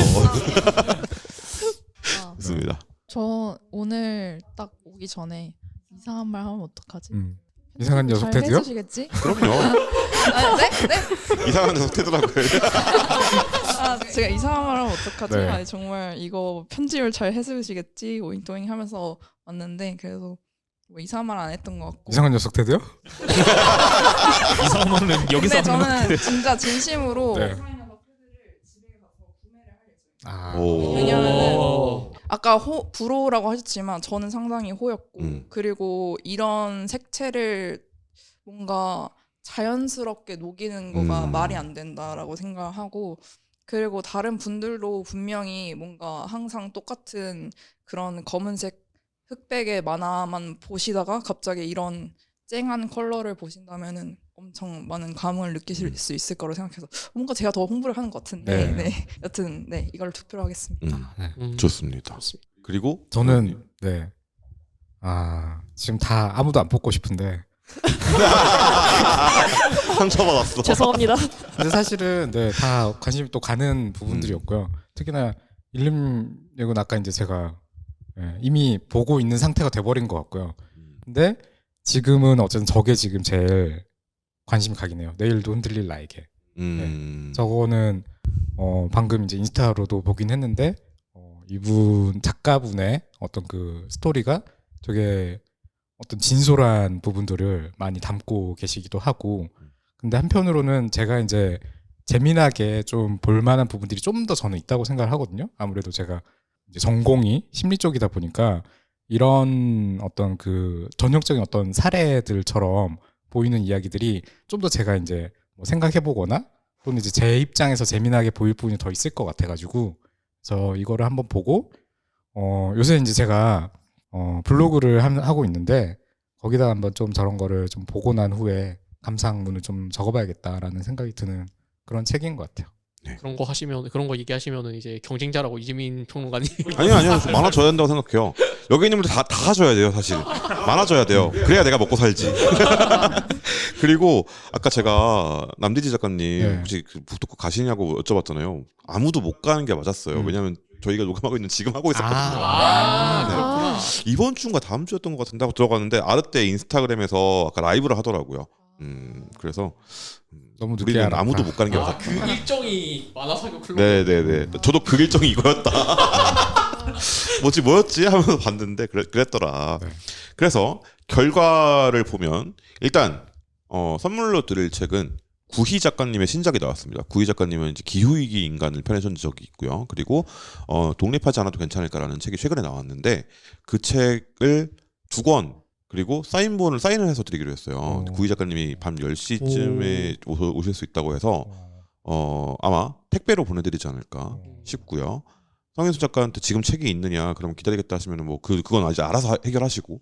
아, 좋습니다. 저 오늘 딱 오기 전에 이상한 말 하면 어떡하지? 이상한 녀석 잘 테드요? 해주시겠지? 그럼요. 아, 네? 네? 이상한 녀석 테드라고요. 아, 제가 이상한 말 하면 어떡하지? 네. 아니, 정말 이거 편집을 잘 해주시겠지? 오잉또잉 하면서 왔는데 그래도 뭐 이상한 말 안 했던 것 같고 이상한 녀석 테드요? 이상한 말은 여기서 근데 저는 진짜 진심으로 네. 왜냐면은 아까 불호라고 하셨지만 저는 상당히 호였고 그리고 이런 색채를 뭔가 자연스럽게 녹이는 거가 말이 안 된다라고 생각하고 그리고 다른 분들도 분명히 뭔가 항상 똑같은 그런 검은색 흑백의 만화만 보시다가 갑자기 이런 쨍한 컬러를 보신다면은 엄청 많은 감흥을 느끼실 수 있을 거라고 생각해서 뭔가 제가 더 홍보를 하는 것 같은데 네. 네. 여튼 네 이걸 투표로 하겠습니다. 좋습니다. 그리고 저는 네. 지금 다 아무도 안 뽑고 싶은데 상처받았어. 죄송합니다. 근데 사실은 네, 다 관심이 또 가는 부분들이었고요. 특히나 일림예고는 아까 이제 제가 이미 보고 있는 상태가 돼버린 것 같고요. 근데 지금은 어쨌든 저게 지금 제일 관심이 가긴 해요. 내일도 흔들릴 나에게. 저거는 방금 이제 인스타로도 보긴 했는데 이분 작가분의 어떤 그 스토리가 되게 어떤 진솔한 부분들을 많이 담고 계시기도 하고 근데 한편으로는 제가 이제 재미나게 좀 볼만한 부분들이 좀 더 저는 있다고 생각을 하거든요. 아무래도 제가 이제 전공이 심리 쪽이다 보니까 이런 어떤 그 전형적인 어떤 사례들처럼 보이는 이야기들이 좀 더 제가 이제 뭐 생각해보거나 또는 이제 제 입장에서 재미나게 보일 부분이 더 있을 것 같아가지고 그래서 이거를 한번 보고 요새 이제 제가 블로그를 하고 있는데 거기다 한번 좀 저런 거를 좀 보고 난 후에 감상문을 좀 적어봐야겠다라는 생각이 드는 그런 책인 것 같아요. 그런 거 하시면 그런 거 얘기하시면은 이제 경쟁자라고 이재민 평론가님 아니요. 좀 많아져야 된다고 생각해요. 여기 있는 분들 다 가져야 돼요, 사실. 많아져야 돼요. 그래야 내가 먹고 살지. 그리고 아까 제가 남대지 작가님 네. 혹시 그 북토크 가시냐고 여쭤봤잖아요. 아무도 못 가는 게 맞았어요. 왜냐면 저희가 녹음하고 있는 지금 하고 있었거든요. 아, 네. 그렇구나. 이번 주인가 다음 주였던 것 같은데 하고 들어갔는데 아르떼 인스타그램에서 아까 라이브를 하더라고요. 그래서 너무 늦게 우리는 알았다. 아무도 못 가는 게 아, 맞았다. 그 일정이 만화사교 클럽. 네네네. 저도 그 일정이 이거였다. 뭐였지 하면서 봤는데 그랬더라. 네. 그래서 결과를 보면 일단 선물로 드릴 책은 구희 작가님의 신작이 나왔습니다. 구희 작가님은 이제 기후위기 인간을 펴내신 적이 있고요. 그리고 독립하지 않아도 괜찮을까라는 책이 최근에 나왔는데 그 책을 2권 그리고 사인을 해서 드리기로 했어요. 구희 작가님이 밤 10시쯤에 오실 수 있다고 해서 아마 택배로 보내드리지 않을까 싶고요. 성현수 작가한테 지금 책이 있느냐 그럼 기다리겠다 하시면 뭐 그건 아직 알아서 해결하시고.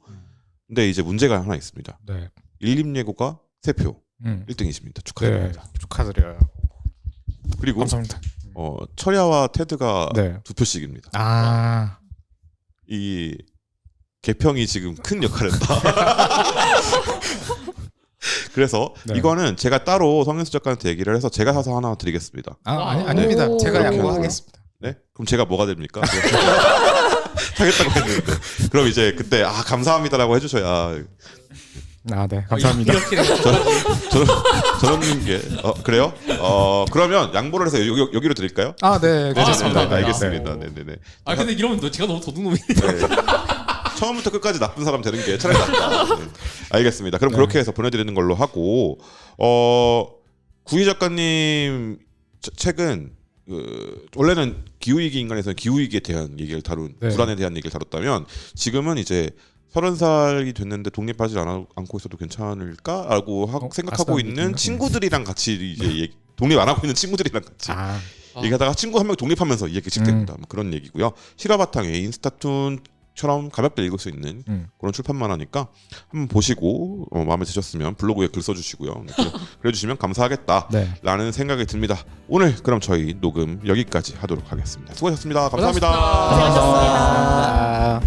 근데 이제 문제가 하나 있습니다. 네. 일림예고가 3표 1등이십니다. 축하드립니다. 네. 축하드려요. 그리고 감사합니다. 철야와 테드가 네. 2표씩입니다. 아. 이 개평이 지금 큰 역할을 했다. 그래서 네. 이거는 제가 따로 성현수 작가한테 얘기를 해서 제가 사서 하나 드리겠습니다. 아닙니다. 오. 제가 그렇게 양보하겠습니다. 네? 그럼 제가 뭐가 됩니까? 하겠다고 했는데 그럼 이제 그때 감사합니다라고 해주셔야 네. 감사합니다. 이렇게 되면 저런 게 그래요? 그러면 양보를 해서 여기로 드릴까요? 네. 괜찮습니다. 네, 알겠습니다. 네네네. 아 근데 이러면 제가 너무 도둑놈이. 네. 처음부터 끝까지 나쁜 사람 되는 게 차라리 낫다. 네. 알겠습니다. 그럼 네. 그렇게 해서 보내드리는 걸로 하고 구희 작가님 책은 원래는 기후위기 인간에서는 기후위기에 대한 얘기를 다룬 네. 불안에 대한 얘기를 다뤘다면 지금은 이제 30살이 됐는데 독립하지 않고 있어도 괜찮을까라고 생각하고 있는 아싸, 친구들이랑 같이 이제 독립 안 하고 있는 친구들이랑 같이 얘기하다가 친구 한 명 독립하면서 이 얘기 시작됩니다. 뭐 그런 얘기고요. 실화 바탕에 인스타툰처럼 가볍게 읽을 수 있는 그런 출판 만화니까 한번 보시고 마음에 드셨으면 블로그에 글 써주시고요. 그래주시면 감사하겠다라는 생각이 듭니다. 오늘 그럼 저희 녹음 여기까지 하도록 하겠습니다. 수고하셨습니다. 감사합니다. 고생하셨습니다.